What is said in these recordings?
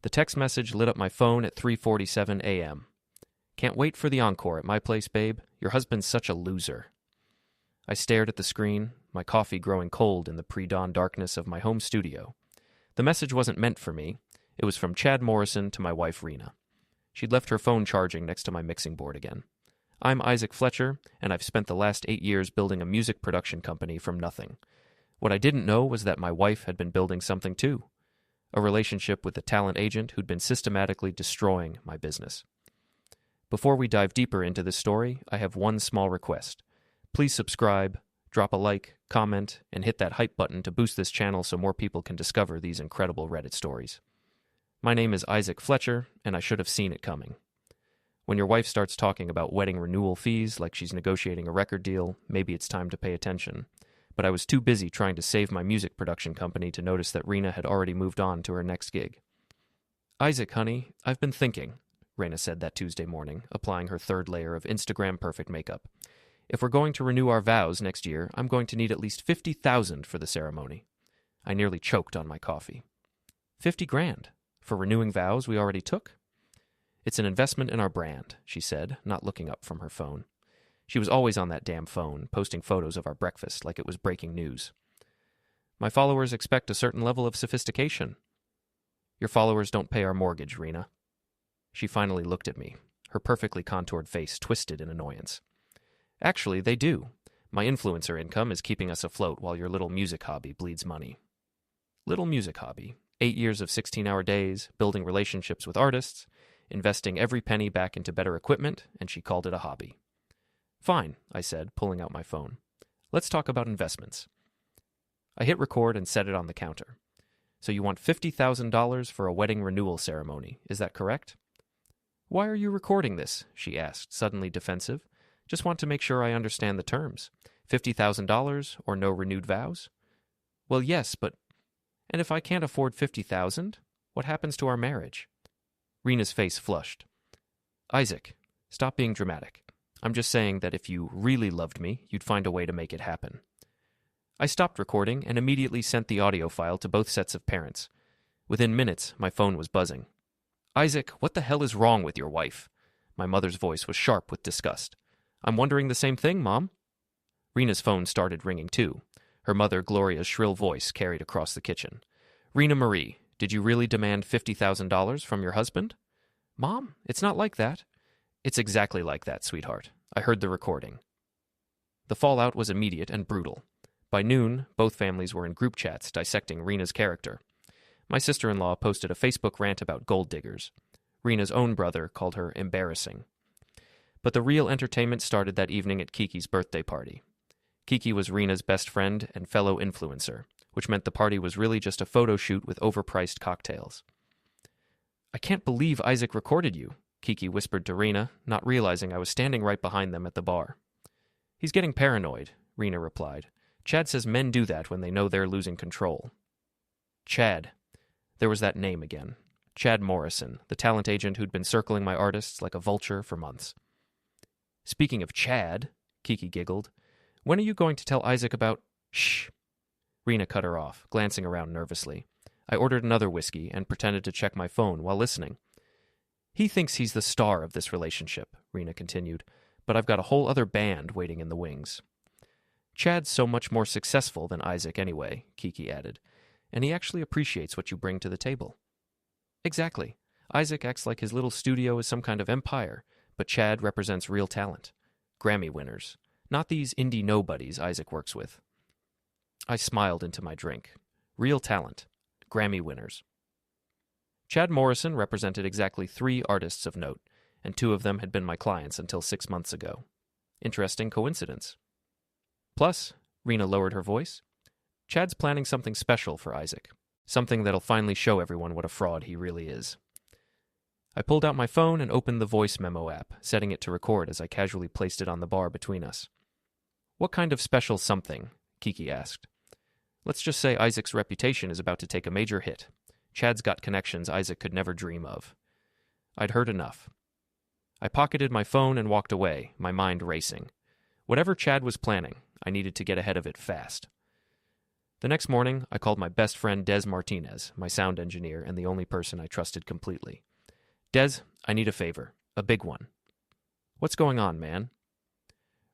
The text message lit up my phone at 3:47 a.m. Can't wait for the encore at my place, babe. Your husband's such a loser. I stared at the screen, my coffee growing cold in the pre-dawn darkness of my home studio. The message wasn't meant for me. It was from Chad Morrison to my wife, Rena. She'd left her phone charging next to my mixing board again. I'm Isaac Fletcher, and I've spent the last 8 years building a music production company from nothing. What I didn't know was that my wife had been building something too. A relationship with a talent agent who'd been systematically destroying my business. Before we dive deeper into this story, I have one small request. Please subscribe, drop a like, comment, and hit that hype button to boost this channel so more people can discover these incredible Reddit stories. My name is Isaac Fletcher, and I should have seen it coming. When your wife starts talking about wedding renewal fees like she's negotiating a record deal, maybe it's time to pay attention. But I was too busy trying to save my music production company to notice that Rena had already moved on to her next gig. Isaac, honey, I've been thinking, Rena said that Tuesday morning, applying her third layer of Instagram perfect makeup. If we're going to renew our vows next year, I'm going to need at least $50,000 for the ceremony. I nearly choked on my coffee. $50,000 for renewing vows we already took? It's an investment in our brand, she said, not looking up from her phone. She was always on that damn phone, posting photos of our breakfast like it was breaking news. My followers expect a certain level of sophistication. Your followers don't pay our mortgage, Rena. She finally looked at me, her perfectly contoured face twisted in annoyance. Actually, they do. My influencer income is keeping us afloat while your little music hobby bleeds money. Little music hobby. 8 years of 16-hour days, building relationships with artists, investing every penny back into better equipment, and she called it a hobby. Fine, I said, pulling out my phone. Let's talk about investments. I hit record and set it on the counter. So you want $50,000 for a wedding renewal ceremony, is that correct? Why are you recording this? She asked, suddenly defensive. Just want to make sure I understand the terms. $50,000 or no renewed vows? Well, yes, but... And if I can't afford $50,000, what happens to our marriage? Rena's face flushed. Isaac, stop being dramatic. I'm just saying that if you really loved me, you'd find a way to make it happen. I stopped recording and immediately sent the audio file to both sets of parents. Within minutes, my phone was buzzing. Isaac, what the hell is wrong with your wife? My mother's voice was sharp with disgust. I'm wondering the same thing, Mom. Rena's phone started ringing too. Her mother, Gloria's shrill voice carried across the kitchen. Rena Marie, did you really demand $50,000 from your husband? Mom, it's not like that. It's exactly like that, sweetheart. I heard the recording. The fallout was immediate and brutal. By noon, both families were in group chats dissecting Rena's character. My sister-in-law posted a Facebook rant about gold diggers. Rena's own brother called her embarrassing. But the real entertainment started that evening at Kiki's birthday party. Kiki was Rena's best friend and fellow influencer, which meant the party was really just a photo shoot with overpriced cocktails. I can't believe Isaac recorded you, Kiki whispered to Rena, not realizing I was standing right behind them at the bar. He's getting paranoid, Rena replied. Chad says men do that when they know they're losing control. Chad. There was that name again. Chad Morrison, the talent agent who'd been circling my artists like a vulture for months. Speaking of Chad, Kiki giggled, when are you going to tell Isaac about... Shh. Rena cut her off, glancing around nervously. I ordered another whiskey and pretended to check my phone while listening. He thinks he's the star of this relationship, Rena continued, but I've got a whole other band waiting in the wings. Chad's so much more successful than Isaac anyway, Kiki added, and he actually appreciates what you bring to the table. Exactly. Isaac acts like his little studio is some kind of empire, but Chad represents real talent. Grammy winners. Not these indie nobodies Isaac works with. I smiled into my drink. Real talent. Grammy winners. Chad Morrison represented exactly 3 artists of note, and 2 of them had been my clients until 6 months ago. Interesting coincidence. Plus, Rena lowered her voice, Chad's planning something special for Isaac. Something that'll finally show everyone what a fraud he really is. I pulled out my phone and opened the voice memo app, setting it to record as I casually placed it on the bar between us. What kind of special something? Kiki asked. Let's just say Isaac's reputation is about to take a major hit. Chad's got connections Isaac could never dream of. I'd heard enough. I pocketed my phone and walked away, my mind racing. Whatever Chad was planning, I needed to get ahead of it fast. The next morning, I called my best friend Des Martinez, my sound engineer and the only person I trusted completely. Des, I need a favor. A big one. What's going on, man?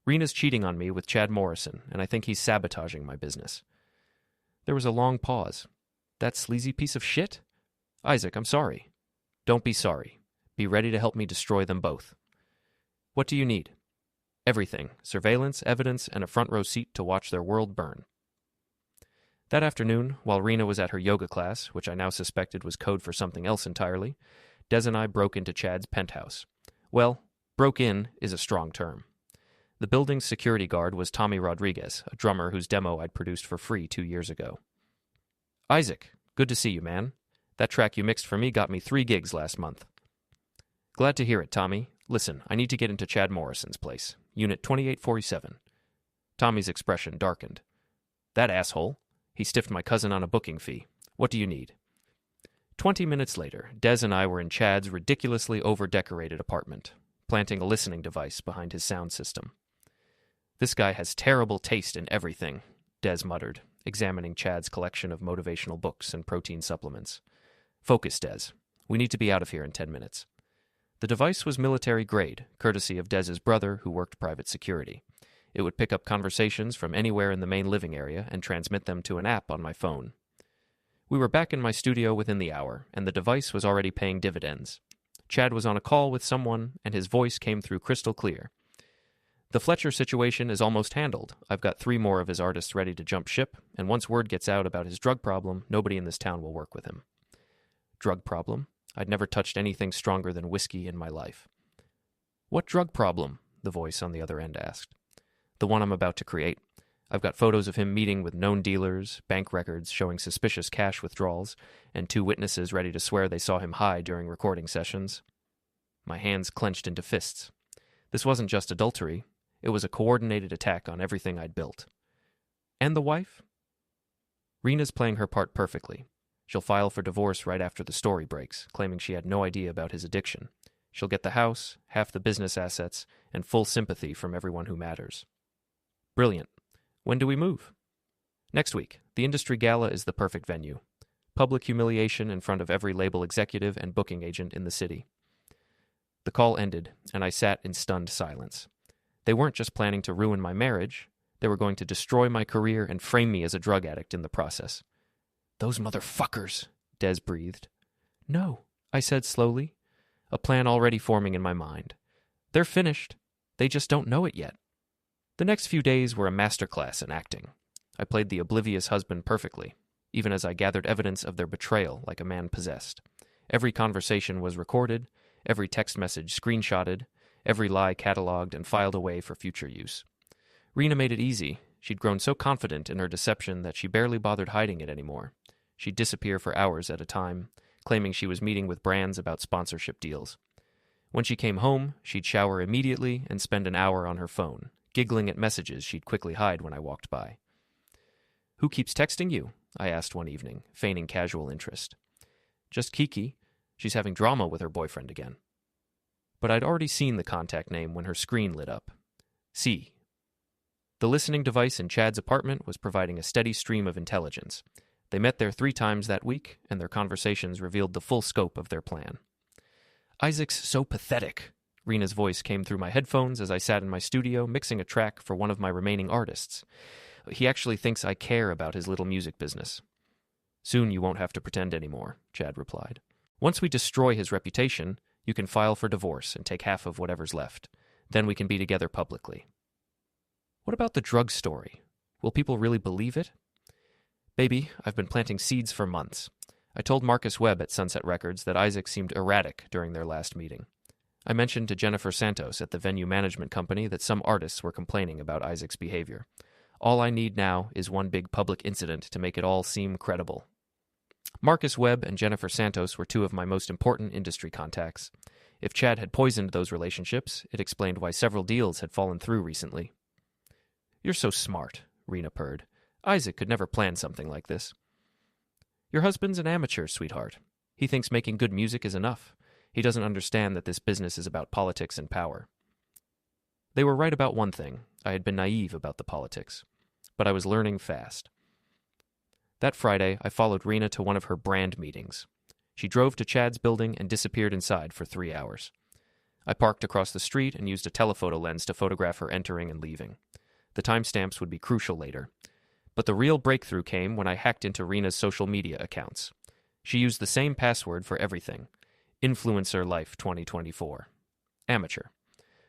Rena's cheating on me with Chad Morrison, and I think he's sabotaging my business. There was a long pause. That sleazy piece of shit? Isaac, I'm sorry. Don't be sorry. Be ready to help me destroy them both. What do you need? Everything. Surveillance, evidence, and a front row seat to watch their world burn. That afternoon, while Rena was at her yoga class, which I now suspected was code for something else entirely, Des and I broke into Chad's penthouse. Well, broke in is a strong term. The building's security guard was Tommy Rodriguez, a drummer whose demo I'd produced for free 2 years ago. Isaac, good to see you, man. That track you mixed for me got me 3 gigs last month. Glad to hear it, Tommy. Listen, I need to get into Chad Morrison's place, Unit 2847. Tommy's expression darkened. That asshole. He stiffed my cousin on a booking fee. What do you need? 20 minutes later, Des and I were in Chad's ridiculously over-decorated apartment, planting a listening device behind his sound system. This guy has terrible taste in everything, Des muttered, examining Chad's collection of motivational books and protein supplements. Focus, Des. We need to be out of here in 10 minutes. The device was military grade, courtesy of Des's brother who worked private security. It would pick up conversations from anywhere in the main living area and transmit them to an app on my phone. We were back in my studio within the hour, and the device was already paying dividends. Chad was on a call with someone, and his voice came through crystal clear. The Fletcher situation is almost handled. I've got 3 more of his artists ready to jump ship, and once word gets out about his drug problem, nobody in this town will work with him. Drug problem? I'd never touched anything stronger than whiskey in my life. What drug problem? The voice on the other end asked. The one I'm about to create. I've got photos of him meeting with known dealers, bank records showing suspicious cash withdrawals, and 2 witnesses ready to swear they saw him high during recording sessions. My hands clenched into fists. This wasn't just adultery. It was a coordinated attack on everything I'd built. And the wife? Rena's playing her part perfectly. She'll file for divorce right after the story breaks, claiming she had no idea about his addiction. She'll get the house, half the business assets, and full sympathy from everyone who matters. Brilliant. When do we move? Next week. The industry gala is the perfect venue. Public humiliation in front of every label executive and booking agent in the city. The call ended, and I sat in stunned silence. They weren't just planning to ruin my marriage. They were going to destroy my career and frame me as a drug addict in the process. Those motherfuckers, Des breathed. No, I said slowly, a plan already forming in my mind. They're finished. They just don't know it yet. The next few days were a masterclass in acting. I played the oblivious husband perfectly, even as I gathered evidence of their betrayal like a man possessed. Every conversation was recorded, every text message screenshotted, every lie cataloged and filed away for future use. Rena made it easy. She'd grown so confident in her deception that she barely bothered hiding it anymore. She'd disappear for hours at a time, claiming she was meeting with brands about sponsorship deals. When she came home, she'd shower immediately and spend an hour on her phone, giggling at messages she'd quickly hide when I walked by. Who keeps texting you? I asked one evening, feigning casual interest. Just Kiki. She's having drama with her boyfriend again. But I'd already seen the contact name when her screen lit up. C. The listening device in Chad's apartment was providing a steady stream of intelligence. They met there 3 times that week, and their conversations revealed the full scope of their plan. Isaac's so pathetic. Rena's voice came through my headphones as I sat in my studio mixing a track for one of my remaining artists. He actually thinks I care about his little music business. Soon you won't have to pretend anymore, Chad replied. Once we destroy his reputation, you can file for divorce and take half of whatever's left. Then we can be together publicly. What about the drug story? Will people really believe it? Baby, I've been planting seeds for months. I told Marcus Webb at Sunset Records that Isaac seemed erratic during their last meeting. I mentioned to Jennifer Santos at the venue management company that some artists were complaining about Isaac's behavior. All I need now is one big public incident to make it all seem credible. Marcus Webb and Jennifer Santos were 2 of my most important industry contacts. If Chad had poisoned those relationships, it explained why several deals had fallen through recently. You're so smart, Rena purred. Isaac could never plan something like this. Your husband's an amateur, sweetheart. He thinks making good music is enough. He doesn't understand that this business is about politics and power. They were right about one thing. I had been naive about the politics. But I was learning fast. That Friday, I followed Rena to one of her brand meetings. She drove to Chad's building and disappeared inside for 3 hours. I parked across the street and used a telephoto lens to photograph her entering and leaving. The timestamps would be crucial later. But the real breakthrough came when I hacked into Rena's social media accounts. She used the same password for everything. Influencer Life 2024. Amateur.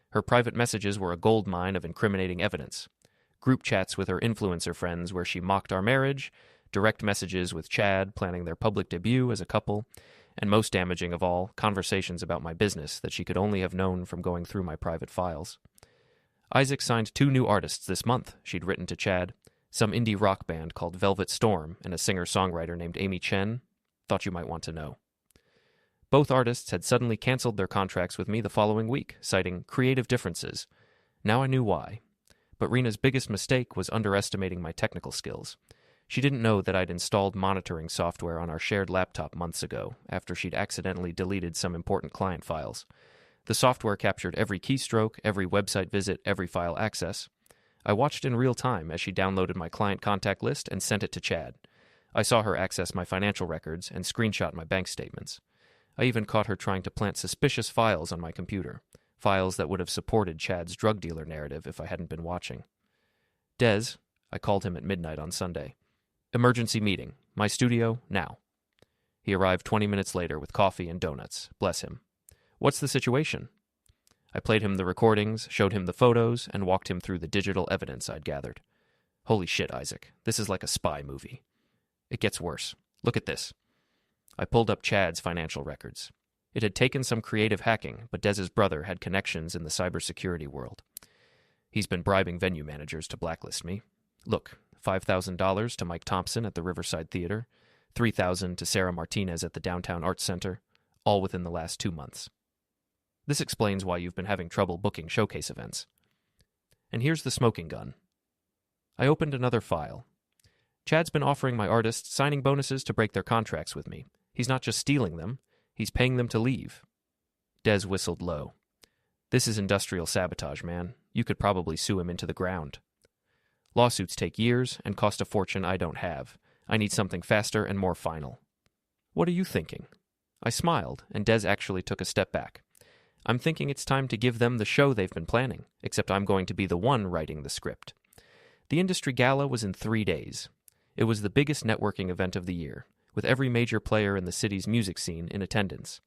Her private messages were a goldmine of incriminating evidence. Group chats with her influencer friends where she mocked our marriage, direct messages with Chad planning their public debut as a couple, and most damaging of all, conversations about my business that she could only have known from going through my private files. Isaac signed 2 new artists this month, she'd written to Chad, some indie rock band called Velvet Storm and a singer-songwriter named Amy Chen. Thought you might want to know. Both artists had suddenly canceled their contracts with me the following week, citing creative differences. Now I knew why. But Rena's biggest mistake was underestimating my technical skills. She didn't know that I'd installed monitoring software on our shared laptop months ago, after she'd accidentally deleted some important client files. The software captured every keystroke, every website visit, every file access. I watched in real time as she downloaded my client contact list and sent it to Chad. I saw her access my financial records and screenshot my bank statements. I even caught her trying to plant suspicious files on my computer, files that would have supported Chad's drug dealer narrative if I hadn't been watching. Des, I called him at midnight on Sunday. Emergency meeting. My studio, now. He arrived 20 minutes later with coffee and donuts. Bless him. What's the situation? I played him the recordings, showed him the photos, and walked him through the digital evidence I'd gathered. Holy shit, Isaac. This is like a spy movie. It gets worse. Look at this. I pulled up Chad's financial records. It had taken some creative hacking, but Dez's brother had connections in the cybersecurity world. He's been bribing venue managers to blacklist me. Look, $5,000 to Mike Thompson at the Riverside Theater, $3,000 to Sarah Martinez at the Downtown Arts Center, all within the last 2 months. This explains why you've been having trouble booking showcase events. And here's the smoking gun. I opened another file. Chad's been offering my artists signing bonuses to break their contracts with me. He's not just stealing them, he's paying them to leave. Des whistled low. This is industrial sabotage, man. You could probably sue him into the ground. Lawsuits take years and cost a fortune I don't have. I need something faster and more final. What are you thinking? I smiled, and Des actually took a step back. I'm thinking it's time to give them the show they've been planning, except I'm going to be the one writing the script. The industry gala was in 3 days. It was the biggest networking event of the year, with every major player in the city's music scene in attendance.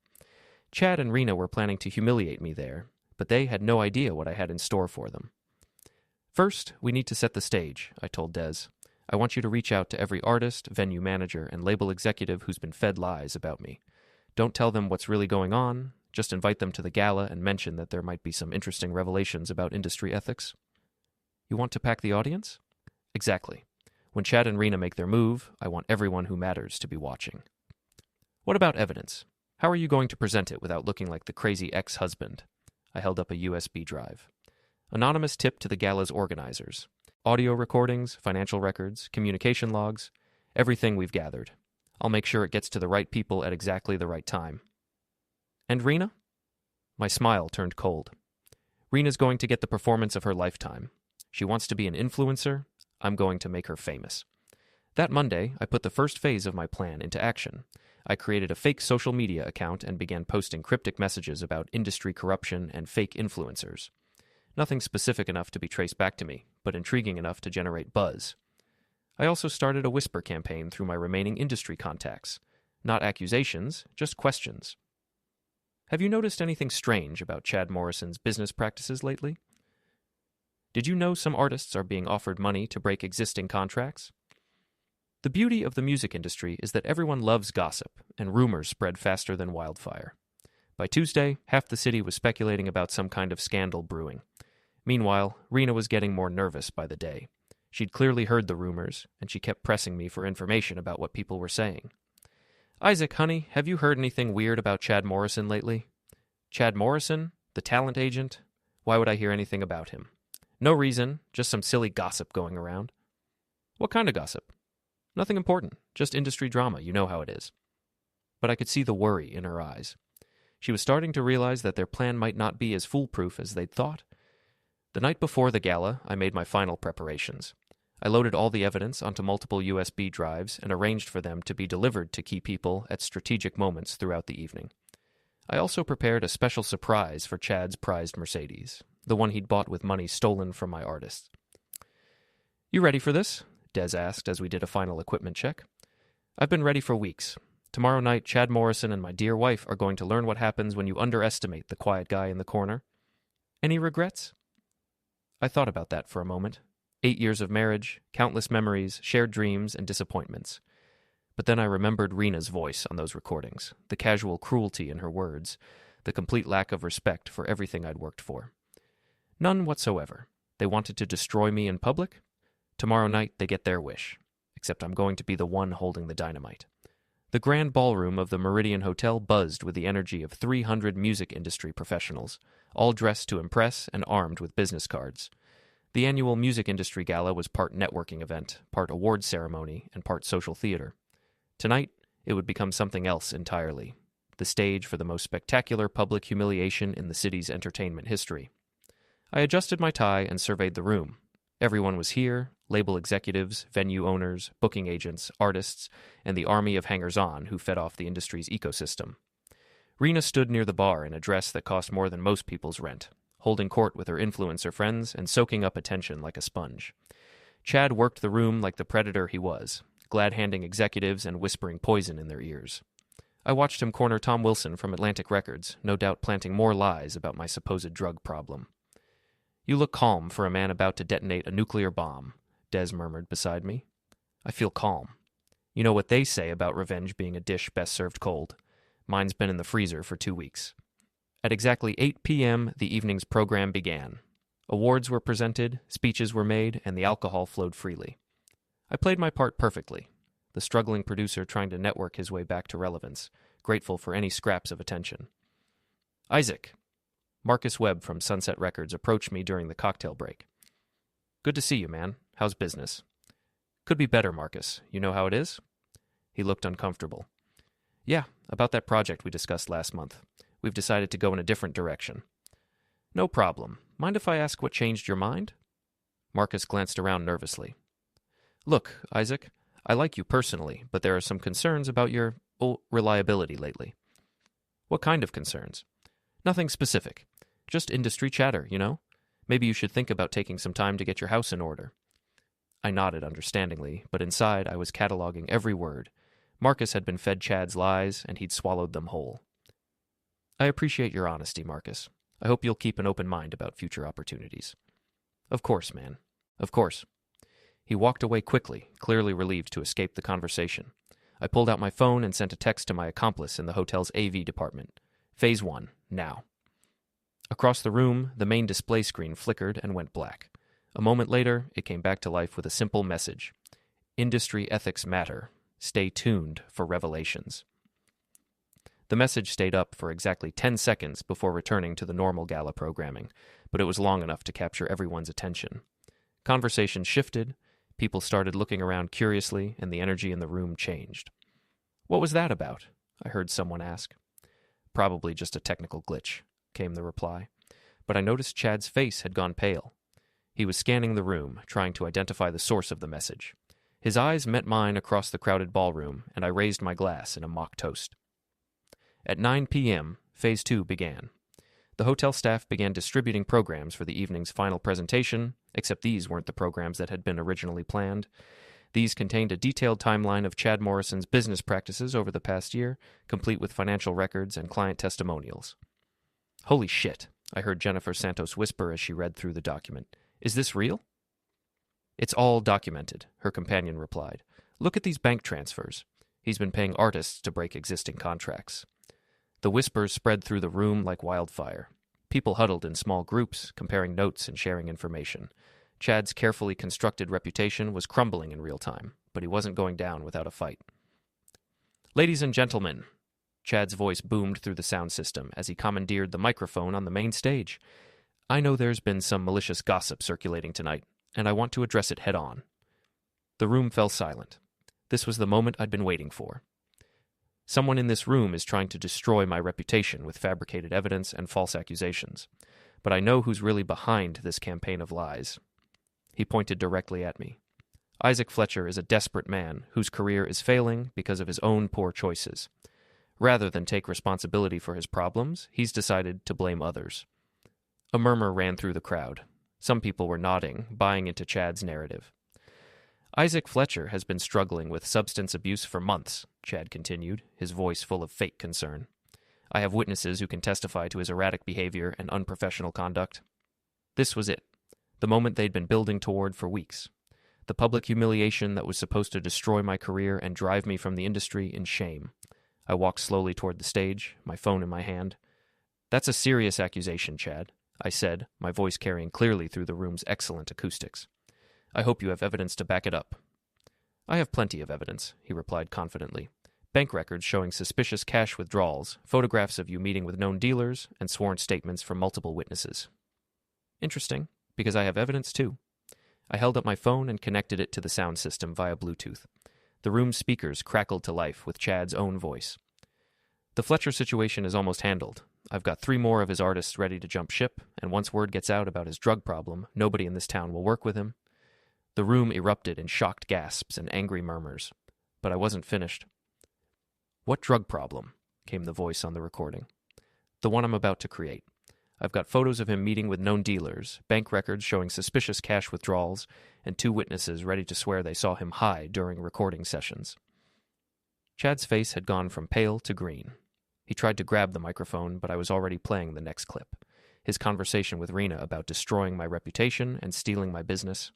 Chad and Rena were planning to humiliate me there, but they had no idea what I had in store for them. First, we need to set the stage, I told Des. I want you to reach out to every artist, venue manager, and label executive who's been fed lies about me. Don't tell them what's really going on, just invite them to the gala and mention that there might be some interesting revelations about industry ethics. You want to pack the audience? Exactly. When Chad and Rena make their move, I want everyone who matters to be watching. What about evidence? How are you going to present it without looking like the crazy ex-husband? I held up a USB drive. Anonymous tip to the gala's organizers. Audio recordings, financial records, communication logs, everything we've gathered. I'll make sure it gets to the right people at exactly the right time. And Rena? My smile turned cold. Rena's going to get the performance of her lifetime. She wants to be an influencer. I'm going to make her famous. That Monday, I put the first phase of my plan into action. I created a fake social media account and began posting cryptic messages about industry corruption and fake influencers. Nothing specific enough to be traced back to me, but intriguing enough to generate buzz. I also started a whisper campaign through my remaining industry contacts. Not accusations, just questions. Have you noticed anything strange about Chad Morrison's business practices lately? Did you know some artists are being offered money to break existing contracts? The beauty of the music industry is that everyone loves gossip, and rumors spread faster than wildfire. By Tuesday, half the city was speculating about some kind of scandal brewing. Meanwhile, Rena was getting more nervous by the day. She'd clearly heard the rumors, and she kept pressing me for information about what people were saying. Isaac, honey, have you heard anything weird about Chad Morrison lately? Chad Morrison? The talent agent? Why would I hear anything about him? No reason, just some silly gossip going around. What kind of gossip? Nothing important, just industry drama, you know how it is. But I could see the worry in her eyes. She was starting to realize that their plan might not be as foolproof as they'd thought. The night before the gala, I made my final preparations. I loaded all the evidence onto multiple USB drives and arranged for them to be delivered to key people at strategic moments throughout the evening. I also prepared a special surprise for Chad's prized Mercedes, the one he'd bought with money stolen from my artists. "You ready for this?" Des asked as we did a final equipment check. "I've been ready for weeks. Tomorrow night, Chad Morrison and my dear wife are going to learn what happens when you underestimate the quiet guy in the corner. Any regrets?" I thought about that for a moment. 8 years of marriage, countless memories, shared dreams, and disappointments. But then I remembered Rena's voice on those recordings, the casual cruelty in her words, the complete lack of respect for everything I'd worked for. None whatsoever. They wanted to destroy me in public. Tomorrow night they get their wish, except I'm going to be the one holding the dynamite. The grand ballroom of the Meridian Hotel buzzed with the energy of 300 music industry professionals, all dressed to impress and armed with business cards. The annual music industry gala was part networking event, part award ceremony, and part social theater. Tonight, it would become something else entirely, the stage for the most spectacular public humiliation in the city's entertainment history. I adjusted my tie and surveyed the room. Everyone was here, label executives, venue owners, booking agents, artists, and the army of hangers-on who fed off the industry's ecosystem. Rena stood near the bar in a dress that cost more than most people's rent, holding court with her influencer friends and soaking up attention like a sponge. Chad worked the room like the predator he was, glad-handing executives and whispering poison in their ears. I watched him corner Tom Wilson from Atlantic Records, no doubt planting more lies about my supposed drug problem. "You look calm for a man about to detonate a nuclear bomb," Des murmured beside me. "I feel calm. You know what they say about revenge being a dish best served cold. Mine's been in the freezer for 2 weeks. At exactly 8 p.m., the evening's program began. Awards were presented, speeches were made, and the alcohol flowed freely. I played my part perfectly, the struggling producer trying to network his way back to relevance, grateful for any scraps of attention. "Isaac." Marcus Webb from Sunset Records approached me during the cocktail break. "Good to see you, man. How's business?" "Could be better, Marcus. You know how it is?" He looked uncomfortable. "Yeah, about that project we discussed last month. We've decided to go in a different direction." "No problem. Mind if I ask what changed your mind?" Marcus glanced around nervously. "Look, Isaac, I like you personally, but there are some concerns about your, reliability lately." "What kind of concerns?" "Nothing specific. Just industry chatter, you know? Maybe you should think about taking some time to get your house in order." I nodded understandingly, but inside I was cataloging every word. Marcus had been fed Chad's lies, and he'd swallowed them whole. "I appreciate your honesty, Marcus. I hope you'll keep an open mind about future opportunities." "Of course, man. Of course." He walked away quickly, clearly relieved to escape the conversation. I pulled out my phone and sent a text to my accomplice in the hotel's AV department. Phase 1, now. Across the room, the main display screen flickered and went black. A moment later, it came back to life with a simple message. "Industry ethics matter. Stay tuned for revelations." The message stayed up for exactly 10 seconds before returning to the normal gala programming, but it was long enough to capture everyone's attention. Conversation shifted, people started looking around curiously, and the energy in the room changed. "What was that about?" I heard someone ask. "Probably just a technical glitch," came the reply. But I noticed Chad's face had gone pale. He was scanning the room, trying to identify the source of the message. His eyes met mine across the crowded ballroom, and I raised my glass in a mock toast. At 9 p.m., Phase 2 began. The hotel staff began distributing programs for the evening's final presentation, except these weren't the programs that had been originally planned. These contained a detailed timeline of Chad Morrison's business practices over the past year, complete with financial records and client testimonials. "Holy shit," I heard Jennifer Santos whisper as she read through the document. "Is this real?" "It's all documented," her companion replied. "Look at these bank transfers. He's been paying artists to break existing contracts." The whispers spread through the room like wildfire. People huddled in small groups, comparing notes and sharing information. Chad's carefully constructed reputation was crumbling in real time, but he wasn't going down without a fight. "Ladies and gentlemen," Chad's voice boomed through the sound system as he commandeered the microphone on the main stage. "I know there's been some malicious gossip circulating tonight, and I want to address it head on." The room fell silent. This was the moment I'd been waiting for. Someone in this room is trying to destroy my reputation with fabricated evidence and false accusations. But I know who's really behind this campaign of lies. He pointed directly at me. Isaac Fletcher is a desperate man whose career is failing because of his own poor choices. Rather than take responsibility for his problems, he's decided to blame others. A murmur ran through the crowd. Some people were nodding, buying into Chad's narrative. Isaac Fletcher has been struggling with substance abuse for months, Chad continued, his voice full of fake concern. I have witnesses who can testify to his erratic behavior and unprofessional conduct. This was it, the moment they'd been building toward for weeks. The public humiliation that was supposed to destroy my career and drive me from the industry in shame. I walked slowly toward the stage, my phone in my hand. That's a serious accusation, Chad, I said, my voice carrying clearly through the room's excellent acoustics. I hope you have evidence to back it up. I have plenty of evidence, he replied confidently. Bank records showing suspicious cash withdrawals, photographs of you meeting with known dealers, and sworn statements from multiple witnesses. Interesting, because I have evidence too. I held up my phone and connected it to the sound system via Bluetooth. The room's speakers crackled to life with Chad's own voice. The Fletcher situation is almost handled. I've got 3 more of his artists ready to jump ship, and once word gets out about his drug problem, nobody in this town will work with him. The room erupted in shocked gasps and angry murmurs. But I wasn't finished. What drug problem? Came the voice on the recording. The one I'm about to create. I've got photos of him meeting with known dealers, bank records showing suspicious cash withdrawals, and 2 witnesses ready to swear they saw him high during recording sessions. Chad's face had gone from pale to green. He tried to grab the microphone, but I was already playing the next clip. His conversation with Rena about destroying my reputation and stealing my business.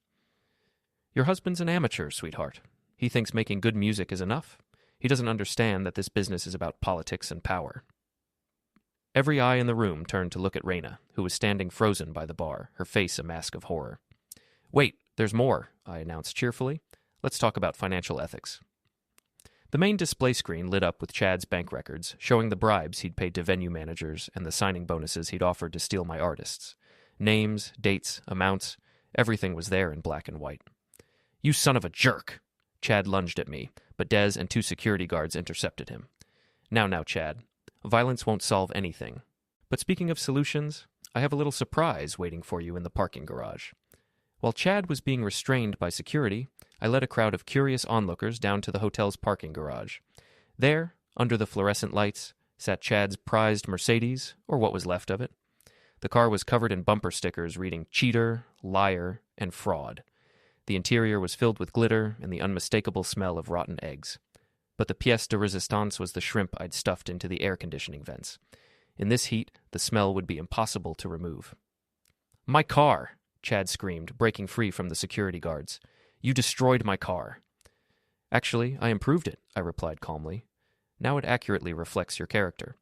Your husband's an amateur, sweetheart. He thinks making good music is enough. He doesn't understand that this business is about politics and power. Every eye in the room turned to look at Rena, who was standing frozen by the bar, her face a mask of horror. Wait, there's more, I announced cheerfully. Let's talk about financial ethics. The main display screen lit up with Chad's bank records, showing the bribes he'd paid to venue managers and the signing bonuses he'd offered to steal my artists. Names, dates, amounts, everything was there in black and white. You son of a jerk! Chad lunged at me, but Dez and 2 security guards intercepted him. Now, Chad. Violence won't solve anything. But speaking of solutions, I have a little surprise waiting for you in the parking garage. While Chad was being restrained by security, I led a crowd of curious onlookers down to the hotel's parking garage. There, under the fluorescent lights, sat Chad's prized Mercedes, or what was left of it. The car was covered in bumper stickers reading cheater, liar, and fraud. The interior was filled with glitter and the unmistakable smell of rotten eggs. But the pièce de résistance was the shrimp I'd stuffed into the air conditioning vents. In this heat, the smell would be impossible to remove. My car! Chad screamed, breaking free from the security guards. You destroyed my car. Actually, I improved it, I replied calmly. Now it accurately reflects your character.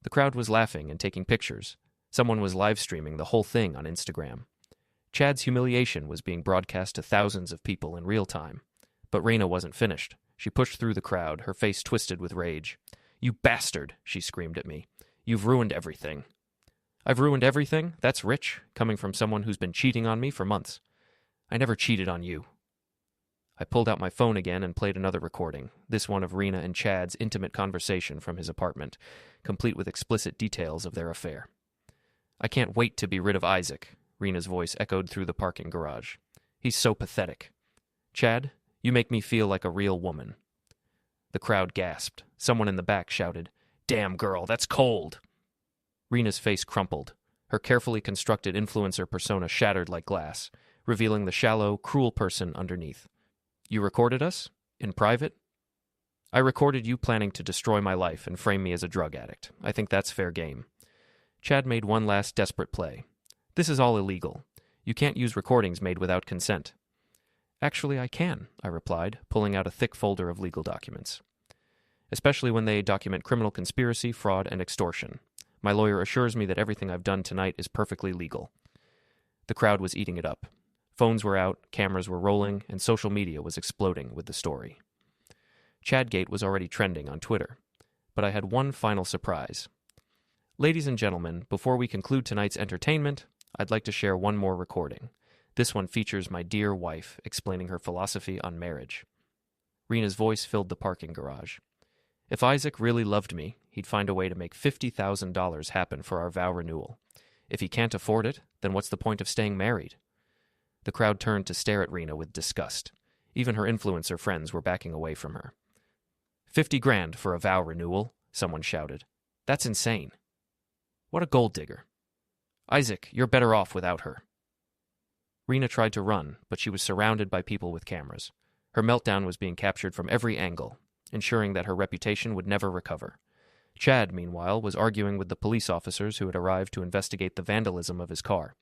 The crowd was laughing and taking pictures. Someone was live-streaming the whole thing on Instagram. Chad's humiliation was being broadcast to thousands of people in real time. But Rena wasn't finished. She pushed through the crowd, her face twisted with rage. You bastard, she screamed at me. You've ruined everything. I've ruined everything? That's rich, coming from someone who's been cheating on me for months. I never cheated on you. I pulled out my phone again and played another recording, this one of Rena and Chad's intimate conversation from his apartment, complete with explicit details of their affair. I can't wait to be rid of Isaac, Rena's voice echoed through the parking garage. He's so pathetic. Chad, you make me feel like a real woman. The crowd gasped. Someone in the back shouted, Damn girl, that's cold! Rena's face crumpled. Her carefully constructed influencer persona shattered like glass, revealing the shallow, cruel person underneath. You recorded us? In private? I recorded you planning to destroy my life and frame me as a drug addict. I think that's fair game. Chad made one last desperate play. This is all illegal. You can't use recordings made without consent. Actually, I can, I replied, pulling out a thick folder of legal documents. Especially when they document criminal conspiracy, fraud, and extortion. My lawyer assures me that everything I've done tonight is perfectly legal. The crowd was eating it up. Phones were out, cameras were rolling, and social media was exploding with the story. Chadgate was already trending on Twitter. But I had one final surprise. Ladies and gentlemen, before we conclude tonight's entertainment, I'd like to share one more recording. This one features my dear wife explaining her philosophy on marriage. Rena's voice filled the parking garage. If Isaac really loved me, he'd find a way to make $50,000 happen for our vow renewal. If he can't afford it, then what's the point of staying married? The crowd turned to stare at Rena with disgust. Even her influencer friends were backing away from her. 50 grand for a vow renewal, someone shouted. That's insane. What a gold digger. Isaac, you're better off without her. Rena tried to run, but she was surrounded by people with cameras. Her meltdown was being captured from every angle, ensuring that her reputation would never recover. Chad, meanwhile, was arguing with the police officers who had arrived to investigate the vandalism of his car.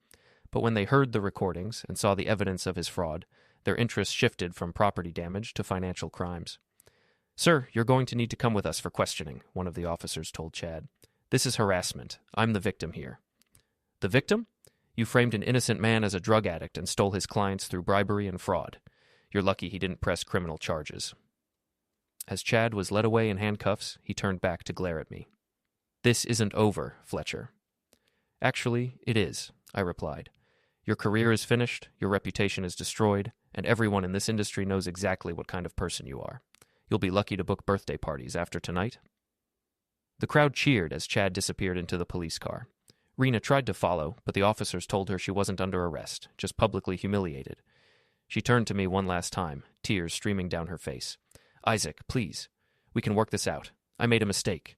But when they heard the recordings and saw the evidence of his fraud, their interest shifted from property damage to financial crimes. Sir, you're going to need to come with us for questioning, one of the officers told Chad. This is harassment. I'm the victim here. The victim? You framed an innocent man as a drug addict and stole his clients through bribery and fraud. You're lucky he didn't press criminal charges. As Chad was led away in handcuffs, he turned back to glare at me. This isn't over, Fletcher. Actually, it is, I replied. Your career is finished, your reputation is destroyed, and everyone in this industry knows exactly what kind of person you are. You'll be lucky to book birthday parties after tonight. The crowd cheered as Chad disappeared into the police car. Rena tried to follow, but the officers told her she wasn't under arrest, just publicly humiliated. She turned to me one last time, tears streaming down her face. Isaac, please. We can work this out. I made a mistake.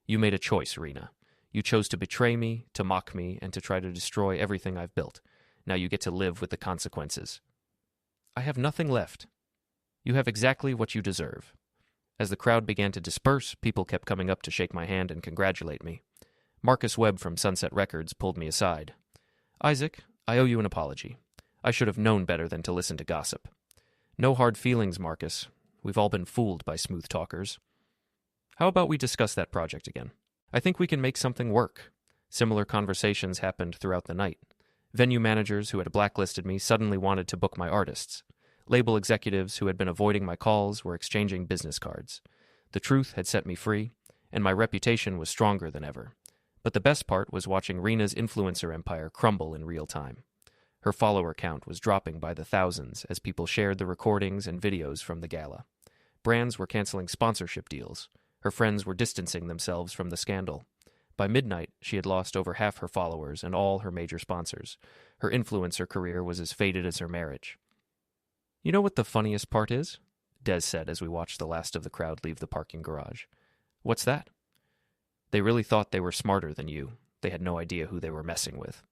You made a choice, Rena. You chose to betray me, to mock me, and to try to destroy everything I've built. Now you get to live with the consequences. I have nothing left. You have exactly what you deserve. As the crowd began to disperse, people kept coming up to shake my hand and congratulate me. Marcus Webb from Sunset Records pulled me aside. Isaac, I owe you an apology. I should have known better than to listen to gossip. No hard feelings, Marcus. We've all been fooled by smooth talkers. How about we discuss that project again? I think we can make something work. Similar conversations happened throughout the night. Venue managers who had blacklisted me suddenly wanted to book my artists. Label executives who had been avoiding my calls were exchanging business cards. The truth had set me free, and my reputation was stronger than ever. But the best part was watching Rena's influencer empire crumble in real time. Her follower count was dropping by the thousands as people shared the recordings and videos from the gala. Brands were canceling sponsorship deals. Her friends were distancing themselves from the scandal. By midnight, she had lost over half her followers and all her major sponsors. Her influencer career was as faded as her marriage. You know what the funniest part is? Des said as we watched the last of the crowd leave the parking garage. What's that? They really thought they were smarter than you. They had no idea who they were messing with.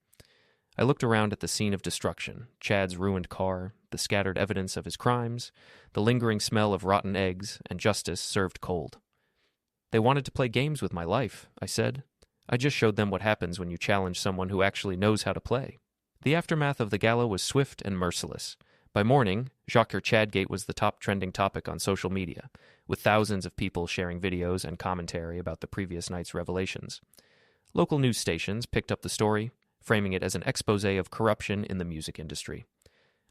I looked around at the scene of destruction, Chad's ruined car, the scattered evidence of his crimes, the lingering smell of rotten eggs, and justice served cold. They wanted to play games with my life, I said. I just showed them what happens when you challenge someone who actually knows how to play. The aftermath of the gala was swift and merciless. By morning, Jacques Chadgate was the top trending topic on social media, with thousands of people sharing videos and commentary about the previous night's revelations. Local news stations picked up the story, framing it as an exposé of corruption in the music industry.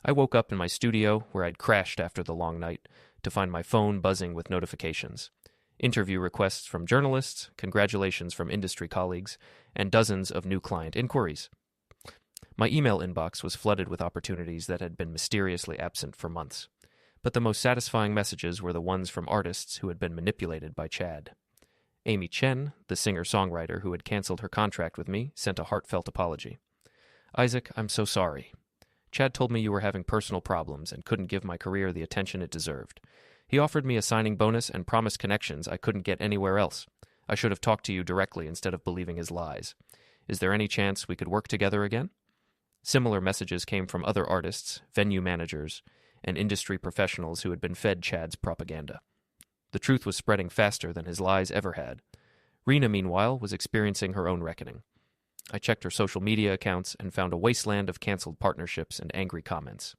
I woke up in my studio, where I'd crashed after the long night, to find my phone buzzing with notifications. Interview requests from journalists, congratulations from industry colleagues, and dozens of new client inquiries. My email inbox was flooded with opportunities that had been mysteriously absent for months. But the most satisfying messages were the ones from artists who had been manipulated by Chad. Amy Chen, the singer-songwriter who had canceled her contract with me, sent a heartfelt apology. Isaac, I'm so sorry. Chad told me you were having personal problems and couldn't give my career the attention it deserved. He offered me a signing bonus and promised connections I couldn't get anywhere else. I should have talked to you directly instead of believing his lies. Is there any chance we could work together again? Similar messages came from other artists, venue managers, and industry professionals who had been fed Chad's propaganda. The truth was spreading faster than his lies ever had. Rena, meanwhile, was experiencing her own reckoning. I checked her social media accounts and found a wasteland of canceled partnerships and angry comments.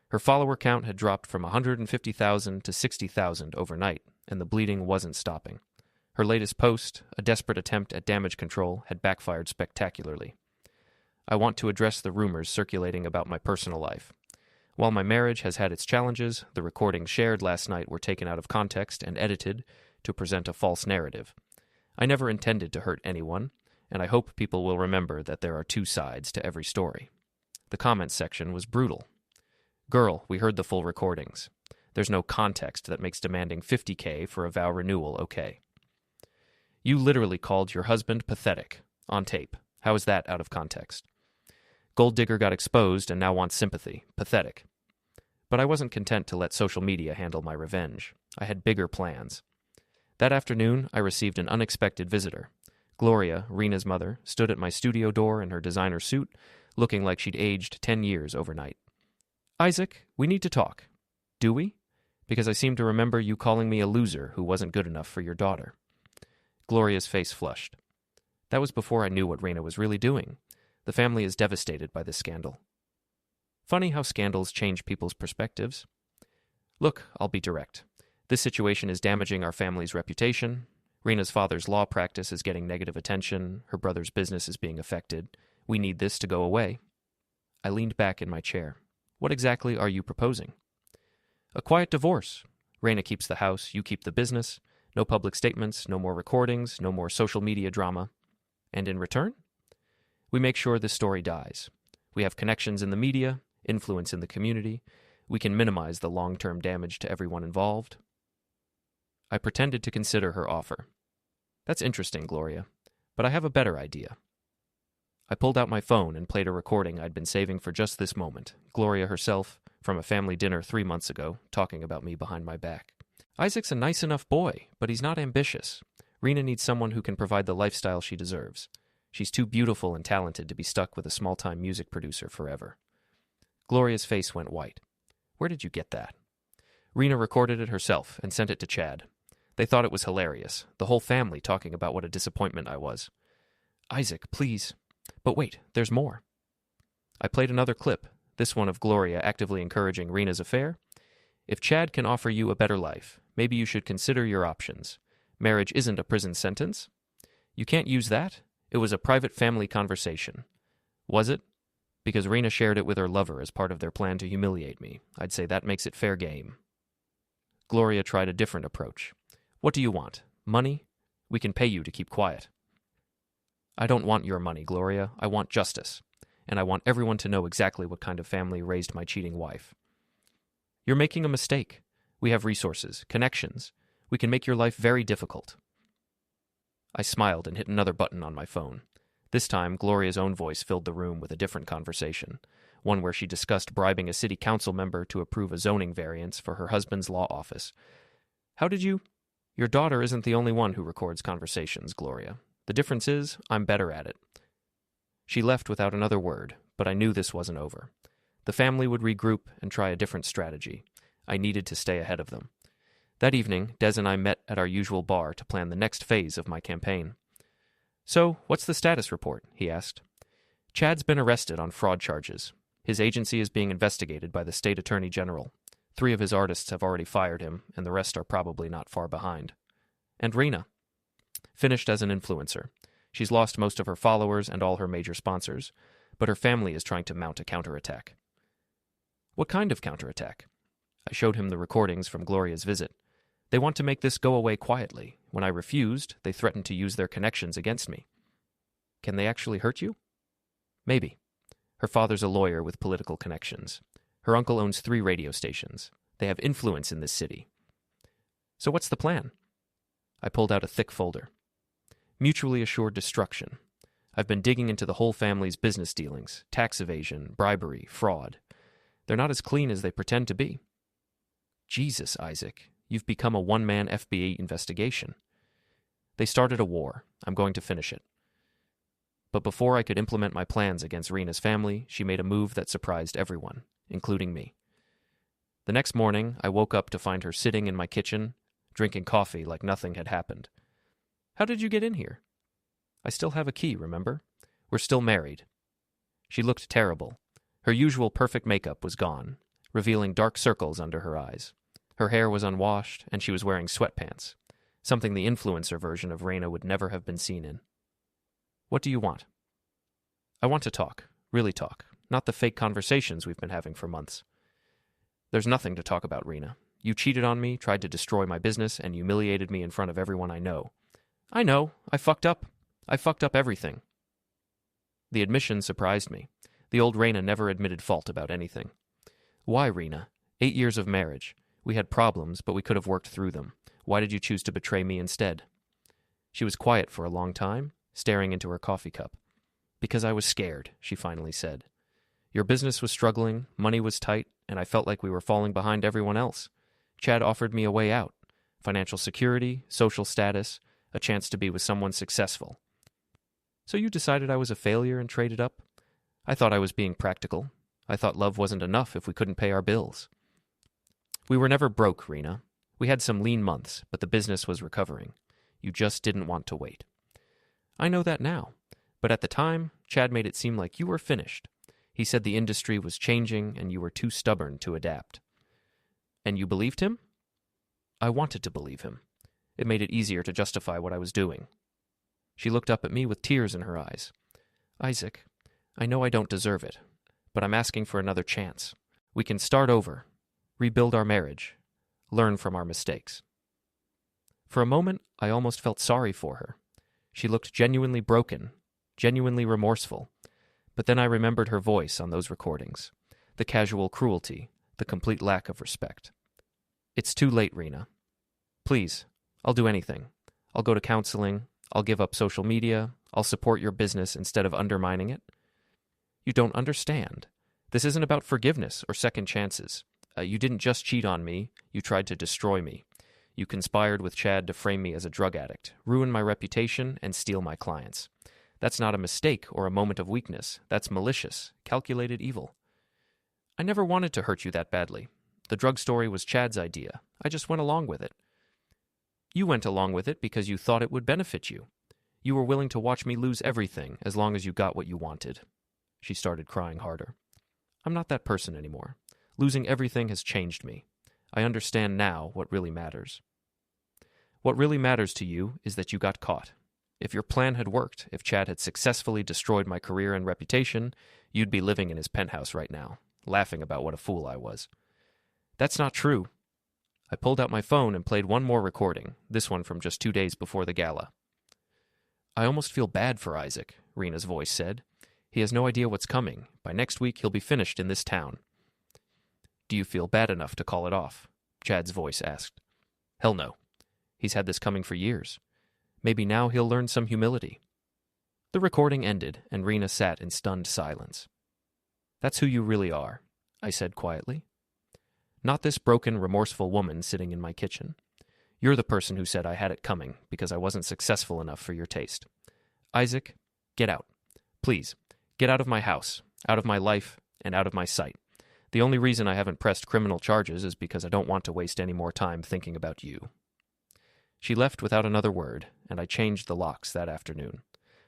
Her follower count had dropped from 150,000 to 60,000 overnight, and the bleeding wasn't stopping. Her latest post, a desperate attempt at damage control, had backfired spectacularly. I want to address the rumors circulating about my personal life. While my marriage has had its challenges, the recordings shared last night were taken out of context and edited to present a false narrative. I never intended to hurt anyone, and I hope people will remember that there are two sides to every story. The comments section was brutal. Girl, we heard the full recordings. There's no context that makes demanding $50K for a vow renewal okay. You literally called your husband pathetic, on tape. How is that out of context? Gold digger got exposed and now wants sympathy. Pathetic. But I wasn't content to let social media handle my revenge. I had bigger plans. That afternoon, I received an unexpected visitor. Gloria, Rena's mother, stood at my studio door in her designer suit, looking like she'd aged 10 years overnight. "Isaac, we need to talk." "Do we?" "Because I seem to remember you calling me a loser who wasn't good enough for your daughter." Gloria's face flushed. That was before I knew what Rena was really doing. The family is devastated by this scandal. Funny how scandals change people's perspectives. Look, I'll be direct. This situation is damaging our family's reputation. Rena's father's law practice is getting negative attention. Her brother's business is being affected. We need this to go away. I leaned back in my chair. What exactly are you proposing? A quiet divorce. Rena keeps the house, you keep the business. No public statements, no more recordings, no more social media drama. And in return? We make sure this story dies. We have connections in the media, influence in the community. We can minimize the long-term damage to everyone involved. I pretended to consider her offer. That's interesting, Gloria, but I have a better idea. I pulled out my phone and played a recording I'd been saving for just this moment, Gloria herself, from a family dinner 3 months ago, talking about me behind my back. Isaac's a nice enough boy, but he's not ambitious. Rena needs someone who can provide the lifestyle she deserves. She's too beautiful and talented to be stuck with a small-time music producer forever. Gloria's face went white. Where did you get that? Rena recorded it herself and sent it to Chad. They thought it was hilarious, the whole family talking about what a disappointment I was. Isaac, please. But wait, there's more. I played another clip, this one of Gloria actively encouraging Rena's affair. If Chad can offer you a better life, maybe you should consider your options. Marriage isn't a prison sentence. You can't use that. It was a private family conversation. Was it? Because Rena shared it with her lover as part of their plan to humiliate me. I'd say that makes it fair game. Gloria tried a different approach. What do you want? Money? We can pay you to keep quiet. I don't want your money, Gloria. I want justice. And I want everyone to know exactly what kind of family raised my cheating wife. You're making a mistake. We have resources, connections. We can make your life very difficult. I smiled and hit another button on my phone. This time, Gloria's own voice filled the room with a different conversation, one where she discussed bribing a city council member to approve a zoning variance for her husband's law office. How did you? Your daughter isn't the only one who records conversations, Gloria. The difference is, I'm better at it. She left without another word, but I knew this wasn't over. The family would regroup and try a different strategy. I needed to stay ahead of them. That evening, Des and I met at our usual bar to plan the next phase of my campaign. So, what's the status report? He asked. Chad's been arrested on fraud charges. His agency is being investigated by the state attorney general. 3 of his artists have already fired him, and the rest are probably not far behind. And Rena. Finished as an influencer. She's lost most of her followers and all her major sponsors, but her family is trying to mount a counterattack. What kind of counterattack? I showed him the recordings from Gloria's visit. They want to make this go away quietly. When I refused, they threatened to use their connections against me. Can they actually hurt you? Maybe. Her father's a lawyer with political connections. Her uncle owns 3 radio stations. They have influence in this city. So what's the plan? I pulled out a thick folder. Mutually assured destruction. I've been digging into the whole family's business dealings, tax evasion, bribery, fraud. They're not as clean as they pretend to be. Jesus, Isaac, you've become a one-man FBI investigation. They started a war. I'm going to finish it. But before I could implement my plans against Rena's family, she made a move that surprised everyone, including me. The next morning, I woke up to find her sitting in my kitchen, drinking coffee like nothing had happened. How did you get in here? I still have a key, remember? We're still married. She looked terrible. Her usual perfect makeup was gone, revealing dark circles under her eyes. Her hair was unwashed, and she was wearing sweatpants, something the influencer version of Rena would never have been seen in. What do you want? I want to talk, really talk, not the fake conversations we've been having for months. There's nothing to talk about, Rena. You cheated on me, tried to destroy my business, and humiliated me in front of everyone I know. I know. I fucked up. I fucked up everything. The admission surprised me. The old Rena never admitted fault about anything. Why, Rena? 8 years of marriage. We had problems, but we could have worked through them. Why did you choose to betray me instead? She was quiet for a long time, staring into her coffee cup. Because I was scared, she finally said. Your business was struggling, money was tight, and I felt like we were falling behind everyone else. Chad offered me a way out: financial security, social status, a chance to be with someone successful. So you decided I was a failure and traded up? I thought I was being practical. I thought love wasn't enough if we couldn't pay our bills. We were never broke, Rena. We had some lean months, but the business was recovering. You just didn't want to wait. I know that now, but at the time, Chad made it seem like you were finished. He said the industry was changing and you were too stubborn to adapt. And you believed him? I wanted to believe him. It made it easier to justify what I was doing. She looked up at me with tears in her eyes. Isaac, I know I don't deserve it, but I'm asking for another chance. We can start over, rebuild our marriage, learn from our mistakes. For a moment, I almost felt sorry for her. She looked genuinely broken, genuinely remorseful. But then I remembered her voice on those recordings, the casual cruelty, the complete lack of respect. It's too late, Rena. Please, I'll do anything. I'll go to counseling. I'll give up social media. I'll support your business instead of undermining it. You don't understand. This isn't about forgiveness or second chances. You didn't just cheat on me. You tried to destroy me. You conspired with Chad to frame me as a drug addict, ruin my reputation, and steal my clients. That's not a mistake or a moment of weakness. That's malicious, calculated evil. I never wanted to hurt you that badly. The drug story was Chad's idea. I just went along with it. You went along with it because you thought it would benefit you. You were willing to watch me lose everything as long as you got what you wanted. She started crying harder. I'm not that person anymore. Losing everything has changed me. I understand now what really matters. What really matters to you is that you got caught. If your plan had worked, if Chad had successfully destroyed my career and reputation, you'd be living in his penthouse right now, laughing about what a fool I was. That's not true. I pulled out my phone and played one more recording, this one from just 2 days before the gala. I almost feel bad for Isaac, Rena's voice said. He has no idea what's coming. By next week, he'll be finished in this town. Do you feel bad enough to call it off? Chad's voice asked. Hell no. He's had this coming for years. Maybe now he'll learn some humility. The recording ended, and Rena sat in stunned silence. That's who you really are, I said quietly. Not this broken, remorseful woman sitting in my kitchen. You're the person who said I had it coming because I wasn't successful enough for your taste. Isaac, get out. Please, get out of my house, out of my life, and out of my sight. The only reason I haven't pressed criminal charges is because I don't want to waste any more time thinking about you. She left without another word, and I changed the locks that afternoon.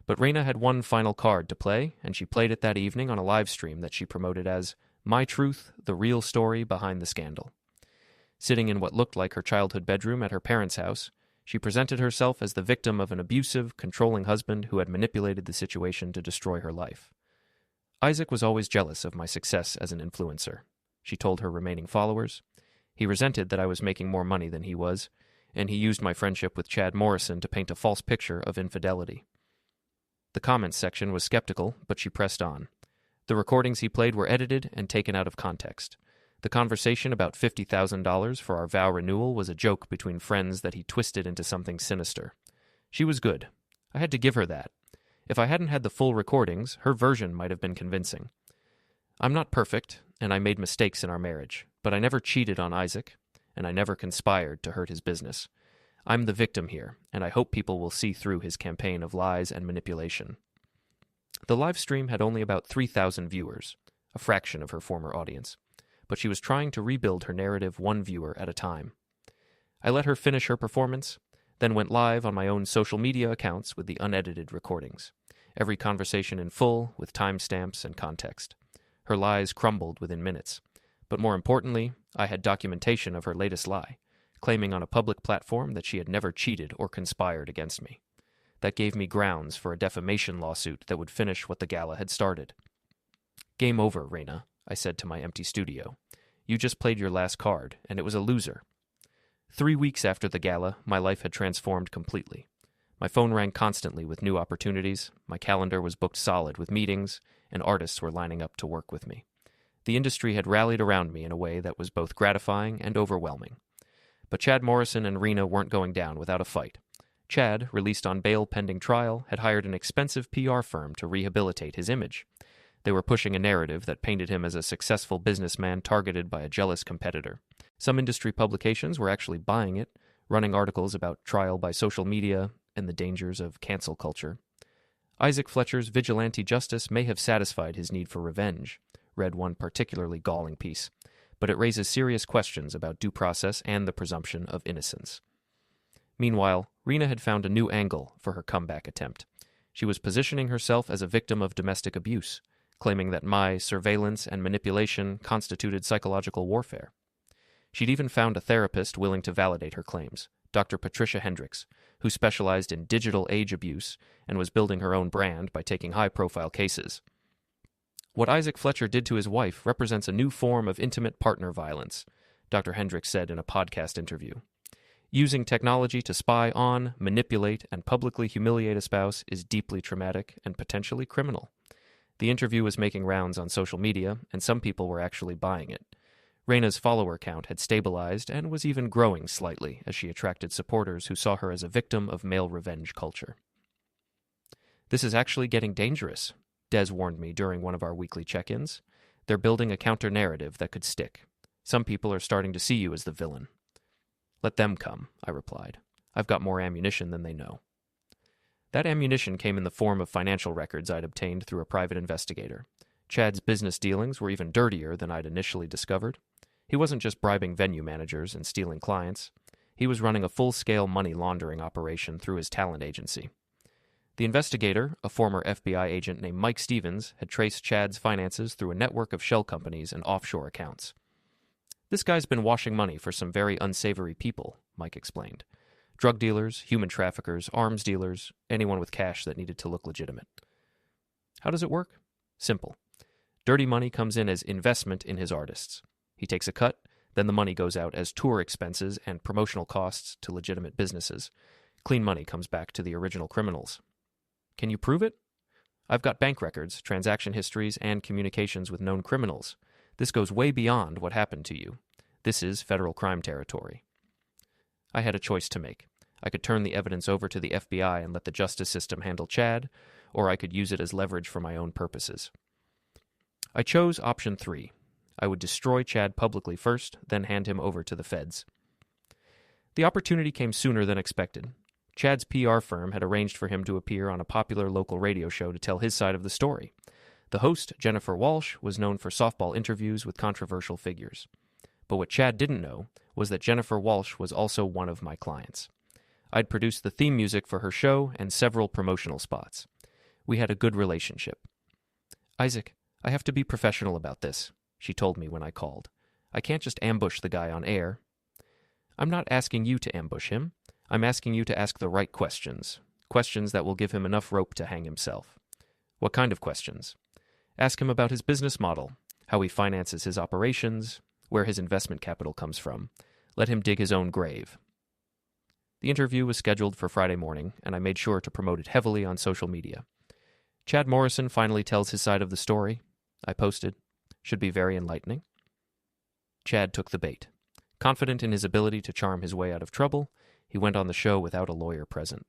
But Rena had one final card to play, and she played it that evening on a live stream that she promoted as My Truth, the Real Story Behind the Scandal. Sitting in what looked like her childhood bedroom at her parents' house, she presented herself as the victim of an abusive, controlling husband who had manipulated the situation to destroy her life. Isaac was always jealous of my success as an influencer, she told her remaining followers. He resented that I was making more money than he was, and he used my friendship with Chad Morrison to paint a false picture of infidelity. The comments section was skeptical, but she pressed on. The recordings he played were edited and taken out of context. The conversation about $50,000 for our vow renewal was a joke between friends that he twisted into something sinister. She was good. I had to give her that. If I hadn't had the full recordings, her version might have been convincing. I'm not perfect, and I made mistakes in our marriage, but I never cheated on Isaac, and I never conspired to hurt his business. I'm the victim here, and I hope people will see through his campaign of lies and manipulation. The live stream had only about 3,000 viewers, a fraction of her former audience, but she was trying to rebuild her narrative one viewer at a time. I let her finish her performance, then went live on my own social media accounts with the unedited recordings, every conversation in full with timestamps and context. Her lies crumbled within minutes, but more importantly, I had documentation of her latest lie, claiming on a public platform that she had never cheated or conspired against me. That gave me grounds for a defamation lawsuit that would finish what the gala had started. Game over, Rena, I said to my empty studio. You just played your last card, and it was a loser. 3 weeks after the gala, my life had transformed completely. My phone rang constantly with new opportunities, my calendar was booked solid with meetings, and artists were lining up to work with me. The industry had rallied around me in a way that was both gratifying and overwhelming. But Chad Morrison and Rena weren't going down without a fight. Chad, released on bail pending trial, had hired an expensive PR firm to rehabilitate his image. They were pushing a narrative that painted him as a successful businessman targeted by a jealous competitor. Some industry publications were actually buying it, running articles about trial by social media and the dangers of cancel culture. Isaac Fletcher's vigilante justice may have satisfied his need for revenge, read one particularly galling piece, but it raises serious questions about due process and the presumption of innocence. Meanwhile, Rena had found a new angle for her comeback attempt. She was positioning herself as a victim of domestic abuse, claiming that my surveillance and manipulation constituted psychological warfare. She'd even found a therapist willing to validate her claims, Dr. Patricia Hendricks, who specialized in digital age abuse and was building her own brand by taking high-profile cases. What Isaac Fletcher did to his wife represents a new form of intimate partner violence, Dr. Hendricks said in a podcast interview. Using technology to spy on, manipulate, and publicly humiliate a spouse is deeply traumatic and potentially criminal. The interview was making rounds on social media, and some people were actually buying it. Rena's follower count had stabilized and was even growing slightly as she attracted supporters who saw her as a victim of male revenge culture. "This is actually getting dangerous," Des warned me during one of our weekly check-ins. "They're building a counter-narrative that could stick. Some people are starting to see you as the villain." "Let them come," I replied. "I've got more ammunition than they know." That ammunition came in the form of financial records I'd obtained through a private investigator. Chad's business dealings were even dirtier than I'd initially discovered. He wasn't just bribing venue managers and stealing clients. He was running a full-scale money laundering operation through his talent agency. The investigator, a former FBI agent named Mike Stevens, had traced Chad's finances through a network of shell companies and offshore accounts. "This guy's been washing money for some very unsavory people," Mike explained. "Drug dealers, human traffickers, arms dealers, anyone with cash that needed to look legitimate." How does it work? Simple. Dirty money comes in as investment in his artists. He takes a cut, then the money goes out as tour expenses and promotional costs to legitimate businesses. Clean money comes back to the original criminals. Can you prove it? I've got bank records, transaction histories, and communications with known criminals. This goes way beyond what happened to you. This is federal crime territory. I had a choice to make. I could turn the evidence over to the FBI and let the justice system handle Chad, or I could use it as leverage for my own purposes. I chose option 3. I would destroy Chad publicly first, then hand him over to the feds. The opportunity came sooner than expected. Chad's PR firm had arranged for him to appear on a popular local radio show to tell his side of the story. The host, Jennifer Walsh, was known for softball interviews with controversial figures. But what Chad didn't know was that Jennifer Walsh was also one of my clients. I'd produced the theme music for her show and several promotional spots. We had a good relationship. "Isaac, I have to be professional about this," she told me when I called. "I can't just ambush the guy on air." "I'm not asking you to ambush him. I'm asking you to ask the right questions. Questions that will give him enough rope to hang himself." "What kind of questions?" "Ask him about his business model, how he finances his operations, where his investment capital comes from. Let him dig his own grave." The interview was scheduled for Friday morning, and I made sure to promote it heavily on social media. Chad Morrison finally tells his side of the story. I posted. Should be very enlightening. Chad took the bait. Confident in his ability to charm his way out of trouble, he went on the show without a lawyer present.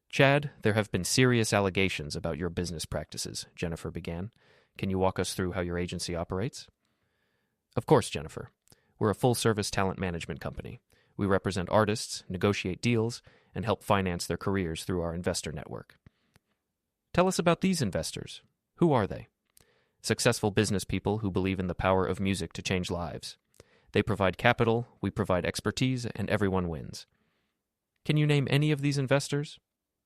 "Chad, there have been serious allegations about your business practices," Jennifer began. "Can you walk us through how your agency operates?" "Of course, Jennifer. We're a full-service talent management company. We represent artists, negotiate deals, and help finance their careers through our investor network." "Tell us about these investors. Who are they?" "Successful business people who believe in the power of music to change lives. They provide capital, we provide expertise, and everyone wins." "Can you name any of these investors?"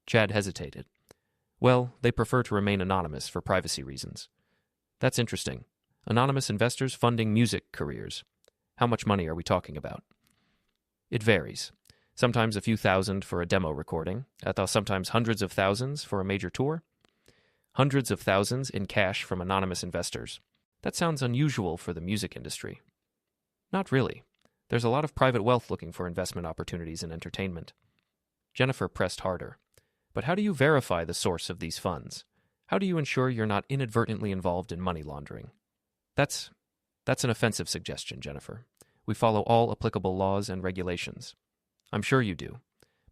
Chad hesitated. "Well, they prefer to remain anonymous for privacy reasons." "That's interesting. Anonymous investors funding music careers. How much money are we talking about?" "It varies. Sometimes a few thousand for a demo recording, sometimes hundreds of thousands for a major tour. Hundreds of thousands in cash from anonymous investors. That sounds unusual for the music industry." "Not really. There's a lot of private wealth looking for investment opportunities in entertainment." Jennifer pressed harder. "But how do you verify the source of these funds? How do you ensure you're not inadvertently involved in money laundering?" That's an offensive suggestion, Jennifer. We follow all applicable laws and regulations. I'm sure you do.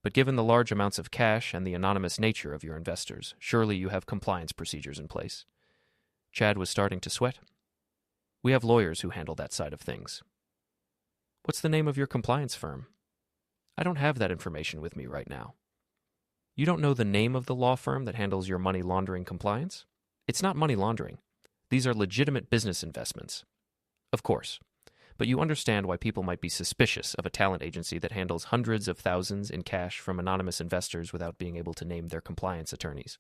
But given the large amounts of cash and the anonymous nature of your investors, surely you have compliance procedures in place." Chad was starting to sweat. We have lawyers who handle that side of things. What's the name of your compliance firm? I don't have that information with me right now. You don't know the name of the law firm that handles your money laundering compliance? It's not money laundering. These are legitimate business investments. Of course. But you understand why people might be suspicious of a talent agency that handles hundreds of thousands in cash from anonymous investors without being able to name their compliance attorneys.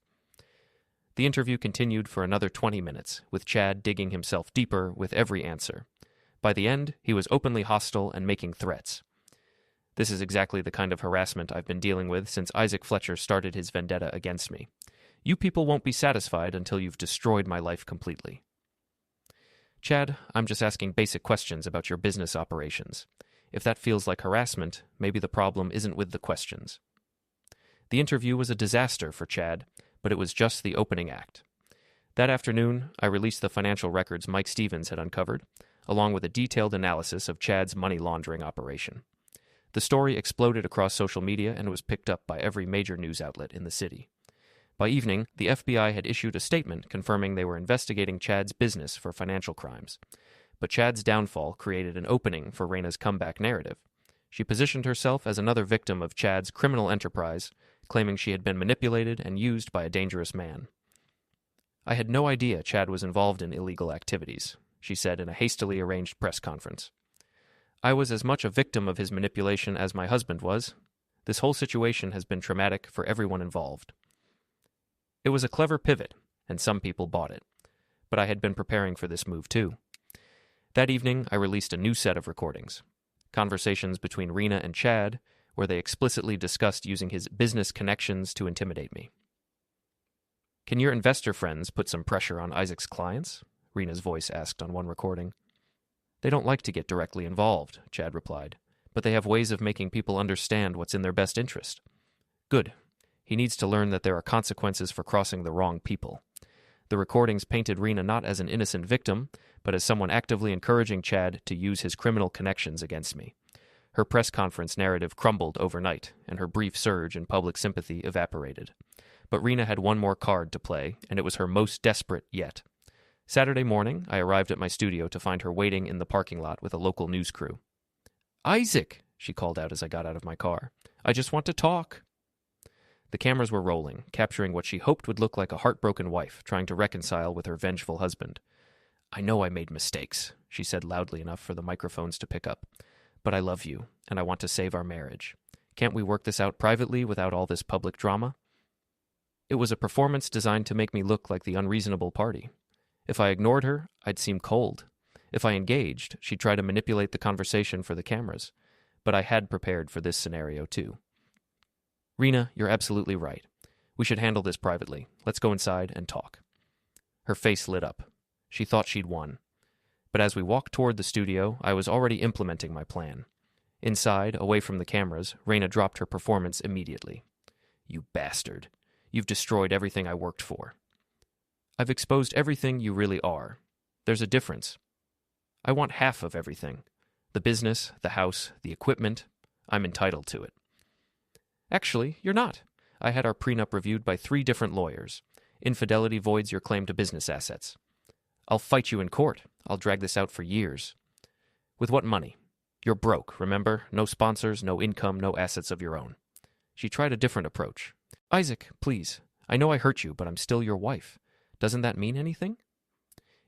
The interview continued for another 20 minutes, with Chad digging himself deeper with every answer. By the end, he was openly hostile and making threats. This is exactly the kind of harassment I've been dealing with since Isaac Fletcher started his vendetta against me. You people won't be satisfied until you've destroyed my life completely. Chad, I'm just asking basic questions about your business operations. If that feels like harassment, maybe the problem isn't with the questions. The interview was a disaster for Chad, but it was just the opening act. That afternoon, I released the financial records Mike Stevens had uncovered, along with a detailed analysis of Chad's money laundering operation. The story exploded across social media and was picked up by every major news outlet in the city. By evening, the FBI had issued a statement confirming they were investigating Chad's business for financial crimes. But Chad's downfall created an opening for Raina's comeback narrative. She positioned herself as another victim of Chad's criminal enterprise, claiming she had been manipulated and used by a dangerous man. I had no idea Chad was involved in illegal activities, she said in a hastily arranged press conference. I was as much a victim of his manipulation as my husband was. This whole situation has been traumatic for everyone involved. It was a clever pivot, and some people bought it. But I had been preparing for this move too. That evening, I released a new set of recordings. Conversations between Rena and Chad, where they explicitly discussed using his business connections to intimidate me. Can your investor friends put some pressure on Isaac's clients? Rena's voice asked on one recording. They don't like to get directly involved, Chad replied, but they have ways of making people understand what's in their best interest. Good. He needs to learn that there are consequences for crossing the wrong people. The recordings painted Rena not as an innocent victim, but as someone actively encouraging Chad to use his criminal connections against me. Her press conference narrative crumbled overnight, and her brief surge in public sympathy evaporated. But Rena had one more card to play, and it was her most desperate yet. Saturday morning, I arrived at my studio to find her waiting in the parking lot with a local news crew. "Isaac," she called out as I got out of my car. "I just want to talk." The cameras were rolling, capturing what she hoped would look like a heartbroken wife trying to reconcile with her vengeful husband. "I know I made mistakes," she said loudly enough for the microphones to pick up. "But I love you, and I want to save our marriage. Can't we work this out privately without all this public drama?" It was a performance designed to make me look like the unreasonable party. If I ignored her, I'd seem cold. If I engaged, she'd try to manipulate the conversation for the cameras. But I had prepared for this scenario, too. "Rena, you're absolutely right. We should handle this privately. Let's go inside and talk." Her face lit up. She thought she'd won. But as we walked toward the studio, I was already implementing my plan. Inside, away from the cameras, Rena dropped her performance immediately. "You bastard. You've destroyed everything I worked for." "I've exposed everything you really are. There's a difference. I want half of everything. The business, the house, the equipment. I'm entitled to it." "Actually, you're not. I had our prenup reviewed by 3 different lawyers. Infidelity voids your claim to business assets. I'll fight you in court. I'll drag this out for years." "With what money? You're broke, remember? No sponsors, no income, no assets of your own." She tried a different approach. "Isaac, please. I know I hurt you, but I'm still your wife. Doesn't that mean anything?"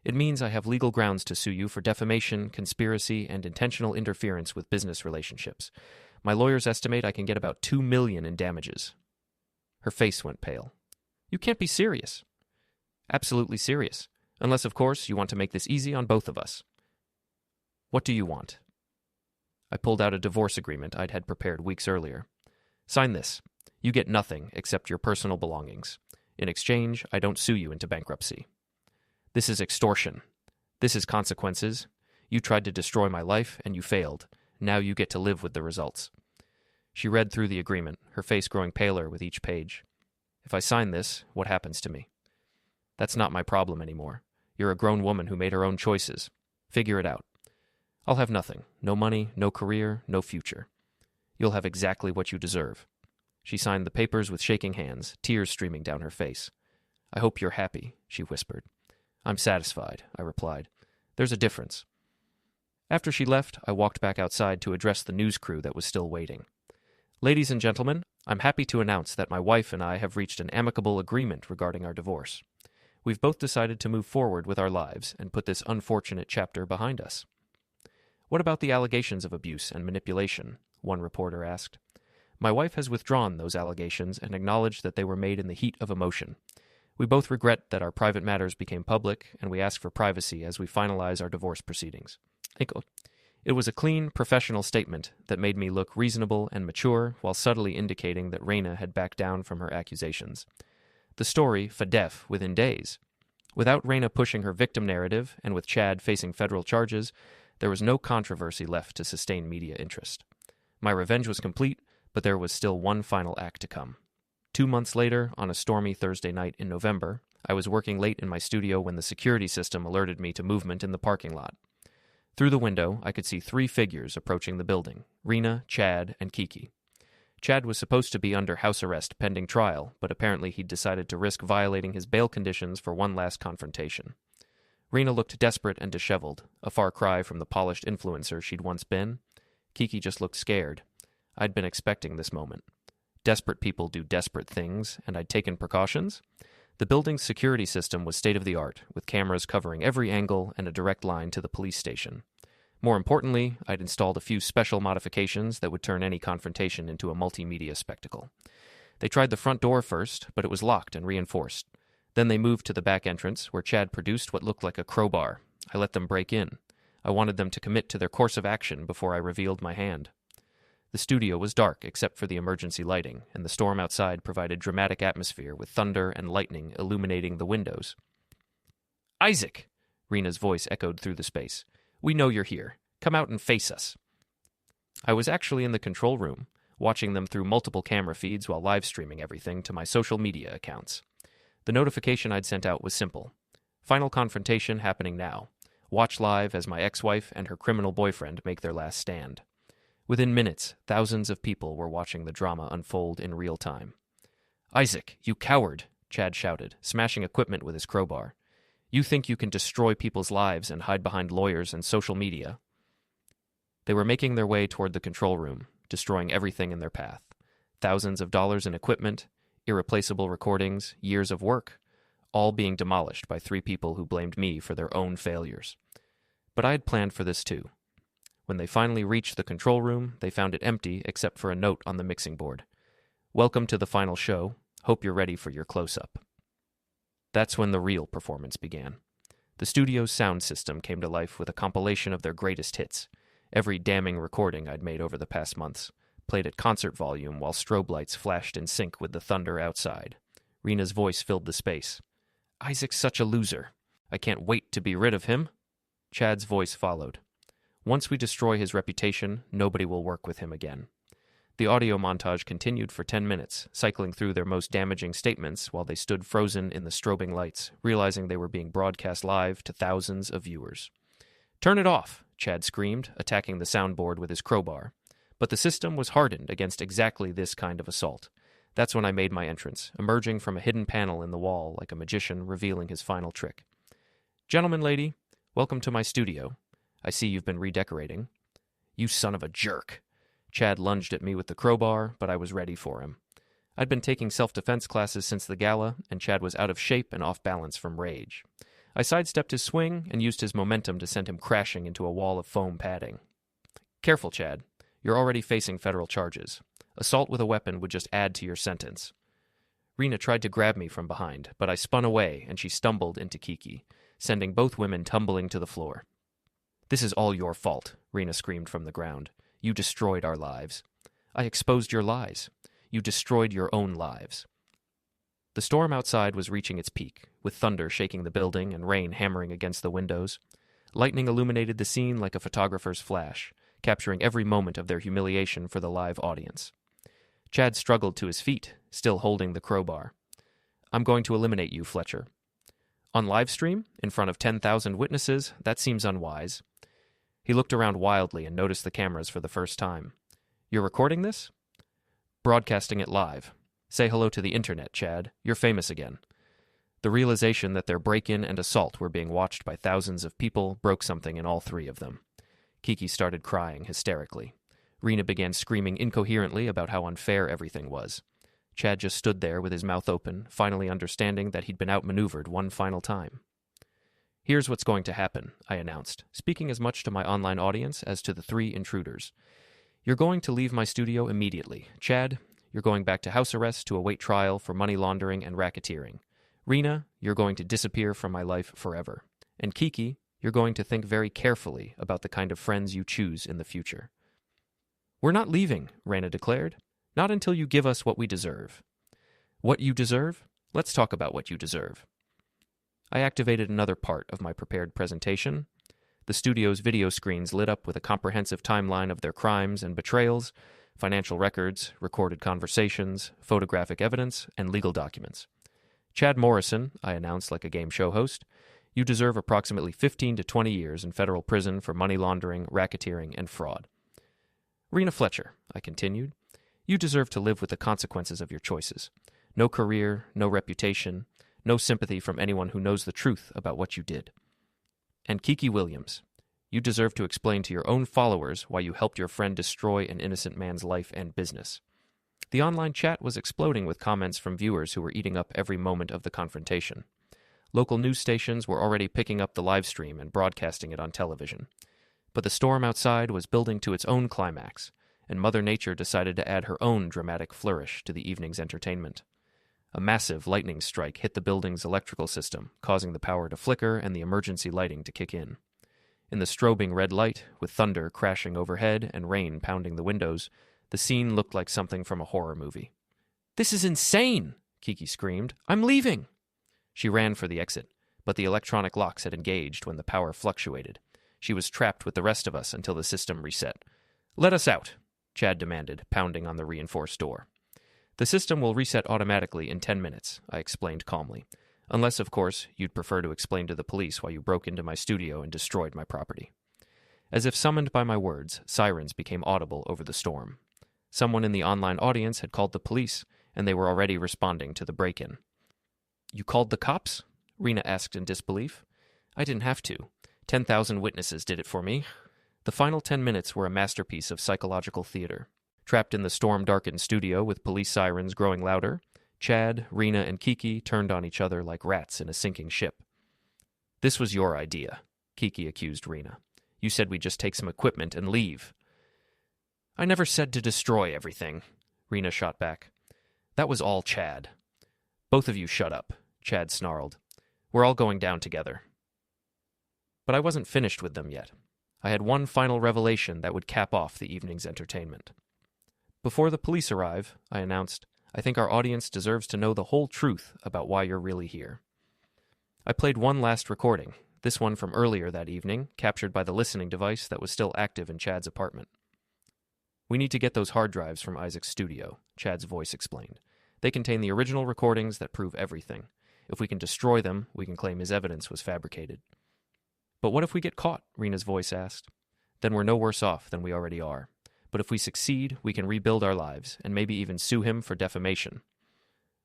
"It means I have legal grounds to sue you for defamation, conspiracy, and intentional interference with business relationships. My lawyers estimate I can get about $2 million in damages." Her face went pale. "You can't be serious." "Absolutely serious. Unless, of course, you want to make this easy on both of us." "What do you want?" I pulled out a divorce agreement I'd had prepared weeks earlier. "Sign this. You get nothing except your personal belongings. In exchange, I don't sue you into bankruptcy. This is extortion. This is consequences. You tried to destroy my life, and you failed. Now you get to live with the results." She read through the agreement, her face growing paler with each page. "If I sign this, what happens to me?" "That's not my problem anymore. You're a grown woman who made her own choices. Figure it out. I'll have nothing. No money, no career, no future. You'll have exactly what you deserve." She signed the papers with shaking hands, tears streaming down her face. "I hope you're happy," she whispered. I'm satisfied, I replied. There's a difference. After she left, I walked back outside to address the news crew that was still waiting. Ladies and gentlemen, I'm happy to announce that my wife and I have reached an amicable agreement regarding our divorce. We've both decided to move forward with our lives and put this unfortunate chapter behind us. What about the allegations of abuse and manipulation? One reporter asked. My wife has withdrawn those allegations and acknowledged that they were made in the heat of emotion. We both regret that our private matters became public, and we ask for privacy as we finalize our divorce proceedings. It was a clean, professional statement that made me look reasonable and mature while subtly indicating that Raina had backed down from her accusations. The story fadef within days. Without Raina pushing her victim narrative and with Chad facing federal charges, there was no controversy left to sustain media interest. My revenge was complete, but there was still one final act to come. 2 months later, on a stormy Thursday night in November, I was working late in my studio when the security system alerted me to movement in the parking lot. Through the window, I could see 3 figures approaching the building, Raina, Chad, and Kiki. Chad was supposed to be under house arrest pending trial, but apparently he'd decided to risk violating his bail conditions for one last confrontation. Raina looked desperate and disheveled, a far cry from the polished influencer she'd once been. Kiki just looked scared. I'd been expecting this moment. Desperate people do desperate things, and I'd taken precautions. The building's security system was state-of-the-art, with cameras covering every angle and a direct line to the police station. More importantly, I'd installed a few special modifications that would turn any confrontation into a multimedia spectacle. They tried the front door first, but it was locked and reinforced. Then they moved to the back entrance, where Chad produced what looked like a crowbar. I let them break in. I wanted them to commit to their course of action before I revealed my hand. The studio was dark except for the emergency lighting, and the storm outside provided dramatic atmosphere with thunder and lightning illuminating the windows. "Isaac!" Rena's voice echoed through the space. "We know you're here. Come out and face us." I was actually in the control room, watching them through multiple camera feeds while live streaming everything to my social media accounts. The notification I'd sent out was simple. Final confrontation happening now. Watch live as my ex-wife and her criminal boyfriend make their last stand. Within minutes, thousands of people were watching the drama unfold in real time. "Isaac, you coward!" Chad shouted, smashing equipment with his crowbar. "You think you can destroy people's lives and hide behind lawyers and social media?" They were making their way toward the control room, destroying everything in their path. Thousands of dollars in equipment, irreplaceable recordings, years of work, all being demolished by 3 people who blamed me for their own failures. But I had planned for this too. When they finally reached the control room, they found it empty except for a note on the mixing board. "Welcome to the final show. Hope you're ready for your close-up." That's when the real performance began. The studio's sound system came to life with a compilation of their greatest hits, every damning recording I'd made over the past months, played at concert volume while strobe lights flashed in sync with the thunder outside. Rena's voice filled the space. "Isaac's such a loser. I can't wait to be rid of him." Chad's voice followed. "Once we destroy his reputation, nobody will work with him again." The audio montage continued for 10 minutes, cycling through their most damaging statements while they stood frozen in the strobing lights, realizing they were being broadcast live to thousands of viewers. "Turn it off!" Chad screamed, attacking the soundboard with his crowbar. But the system was hardened against exactly this kind of assault. That's when I made my entrance, emerging from a hidden panel in the wall like a magician revealing his final trick. "Gentleman, lady, welcome to my studio. I see you've been redecorating." "You son of a jerk!" Chad lunged at me with the crowbar, but I was ready for him. I'd been taking self-defense classes since the gala, and Chad was out of shape and off balance from rage. I sidestepped his swing and used his momentum to send him crashing into a wall of foam padding. "Careful, Chad. You're already facing federal charges. Assault with a weapon would just add to your sentence." Rena tried to grab me from behind, but I spun away and she stumbled into Kiki, sending both women tumbling to the floor. "This is all your fault," Rena screamed from the ground. "You destroyed our lives." "I exposed your lies. You destroyed your own lives." The storm outside was reaching its peak, with thunder shaking the building and rain hammering against the windows. Lightning illuminated the scene like a photographer's flash, capturing every moment of their humiliation for the live audience. Chad struggled to his feet, still holding the crowbar. "I'm going to eliminate you, Fletcher." "On live stream, in front of 10,000 witnesses, that seems unwise." He looked around wildly and noticed the cameras for the first time. "You're recording this?" "Broadcasting it live. Say hello to the internet, Chad. You're famous again." The realization that their break-in and assault were being watched by thousands of people broke something in all three of them. Kiki started crying hysterically. Rena began screaming incoherently about how unfair everything was. Chad just stood there with his mouth open, finally understanding that he'd been outmaneuvered one final time. "Here's what's going to happen," I announced, speaking as much to my online audience as to the three intruders. "You're going to leave my studio immediately. Chad, you're going back to house arrest to await trial for money laundering and racketeering. Rena, you're going to disappear from my life forever. And Kiki, you're going to think very carefully about the kind of friends you choose in the future." "We're not leaving," Rena declared. "Not until you give us what we deserve." "What you deserve? Let's talk about what you deserve." I activated another part of my prepared presentation. The studio's video screens lit up with a comprehensive timeline of their crimes and betrayals, financial records, recorded conversations, photographic evidence, and legal documents. "Chad Morrison," I announced like a game show host, "you deserve approximately 15 to 20 years in federal prison for money laundering, racketeering, and fraud." "Rena Fletcher," I continued, "you deserve to live with the consequences of your choices. No career, no reputation, no sympathy from anyone who knows the truth about what you did. And Kiki Williams, you deserve to explain to your own followers why you helped your friend destroy an innocent man's life and business." The online chat was exploding with comments from viewers who were eating up every moment of the confrontation. Local news stations were already picking up the live stream and broadcasting it on television. But the storm outside was building to its own climax, and Mother Nature decided to add her own dramatic flourish to the evening's entertainment. A massive lightning strike hit the building's electrical system, causing the power to flicker and the emergency lighting to kick in. In the strobing red light, with thunder crashing overhead and rain pounding the windows, the scene looked like something from a horror movie. "This is insane!" Kiki screamed. "I'm leaving!" She ran for the exit, but the electronic locks had engaged when the power fluctuated. She was trapped with the rest of us until the system reset. "Let us out," Chad demanded, pounding on the reinforced door. "The system will reset automatically in 10 minutes, I explained calmly. "Unless, of course, you'd prefer to explain to the police why you broke into my studio and destroyed my property." As if summoned by my words, sirens became audible over the storm. Someone in the online audience had called the police, and they were already responding to the break-in. "You called the cops?" Rena asked in disbelief. "I didn't have to. 10,000 witnesses did it for me." The final 10 minutes were a masterpiece of psychological theater. Trapped in the storm-darkened studio with police sirens growing louder, Chad, Rena, and Kiki turned on each other like rats in a sinking ship. "This was your idea," Kiki accused Rena. "You said we'd just take some equipment and leave." "I never said to destroy everything," Rena shot back. "That was all Chad." "Both of you shut up," Chad snarled. "We're all going down together." But I wasn't finished with them yet. I had one final revelation that would cap off the evening's entertainment. "Before the police arrive," I announced, "I think our audience deserves to know the whole truth about why you're really here." I played one last recording, this one from earlier that evening, captured by the listening device that was still active in Chad's apartment. "We need to get those hard drives from Isaac's studio," Chad's voice explained. "They contain the original recordings that prove everything. If we can destroy them, we can claim his evidence was fabricated." "But what if we get caught?" Rena's voice asked. "Then we're no worse off than we already are. But if we succeed, we can rebuild our lives, and maybe even sue him for defamation."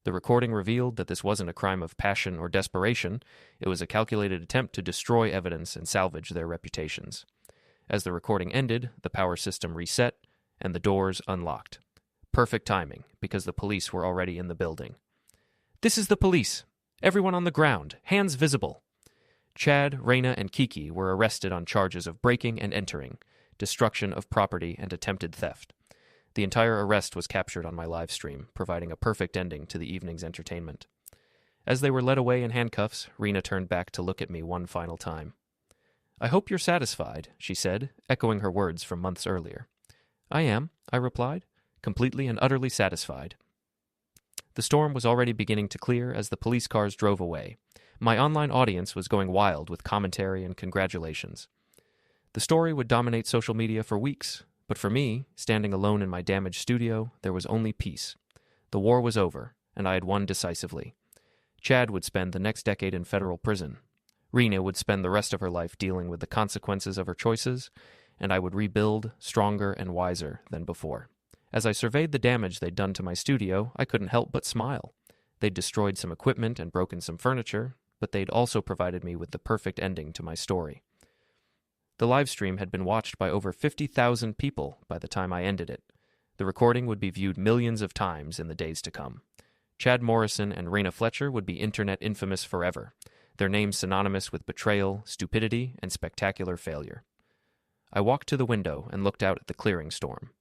The recording revealed that this wasn't a crime of passion or desperation. It was a calculated attempt to destroy evidence and salvage their reputations. As the recording ended, the power system reset, and the doors unlocked. Perfect timing, because the police were already in the building. "This is the police! Everyone on the ground! Hands visible!" Chad, Rena, and Kiki were arrested on charges of breaking and entering, destruction of property, and attempted theft. The entire arrest was captured on my live stream, providing a perfect ending to the evening's entertainment. As they were led away in handcuffs, Rena turned back to look at me one final time. "I hope you're satisfied," she said, echoing her words from months earlier. "I am," I replied, completely and utterly satisfied. The storm was already beginning to clear as the police cars drove away. My online audience was going wild with commentary and congratulations. The story would dominate social media for weeks, but for me, standing alone in my damaged studio, there was only peace. The war was over, and I had won decisively. Chad would spend the next decade in federal prison. Rena would spend the rest of her life dealing with the consequences of her choices, and I would rebuild stronger and wiser than before. As I surveyed the damage they'd done to my studio, I couldn't help but smile. They'd destroyed some equipment and broken some furniture, but they'd also provided me with the perfect ending to my story. The live stream had been watched by over 50,000 people by the time I ended it. The recording would be viewed millions of times in the days to come. Chad Morrison and Raina Fletcher would be internet infamous forever, their names synonymous with betrayal, stupidity, and spectacular failure. I walked to the window and looked out at the clearing storm.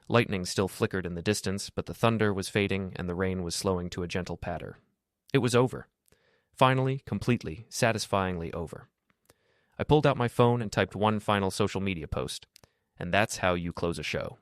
Lightning still flickered in the distance, but the thunder was fading and the rain was slowing to a gentle patter. It was over. Finally, completely, satisfyingly over. I pulled out my phone and typed one final social media post. And that's how you close a show.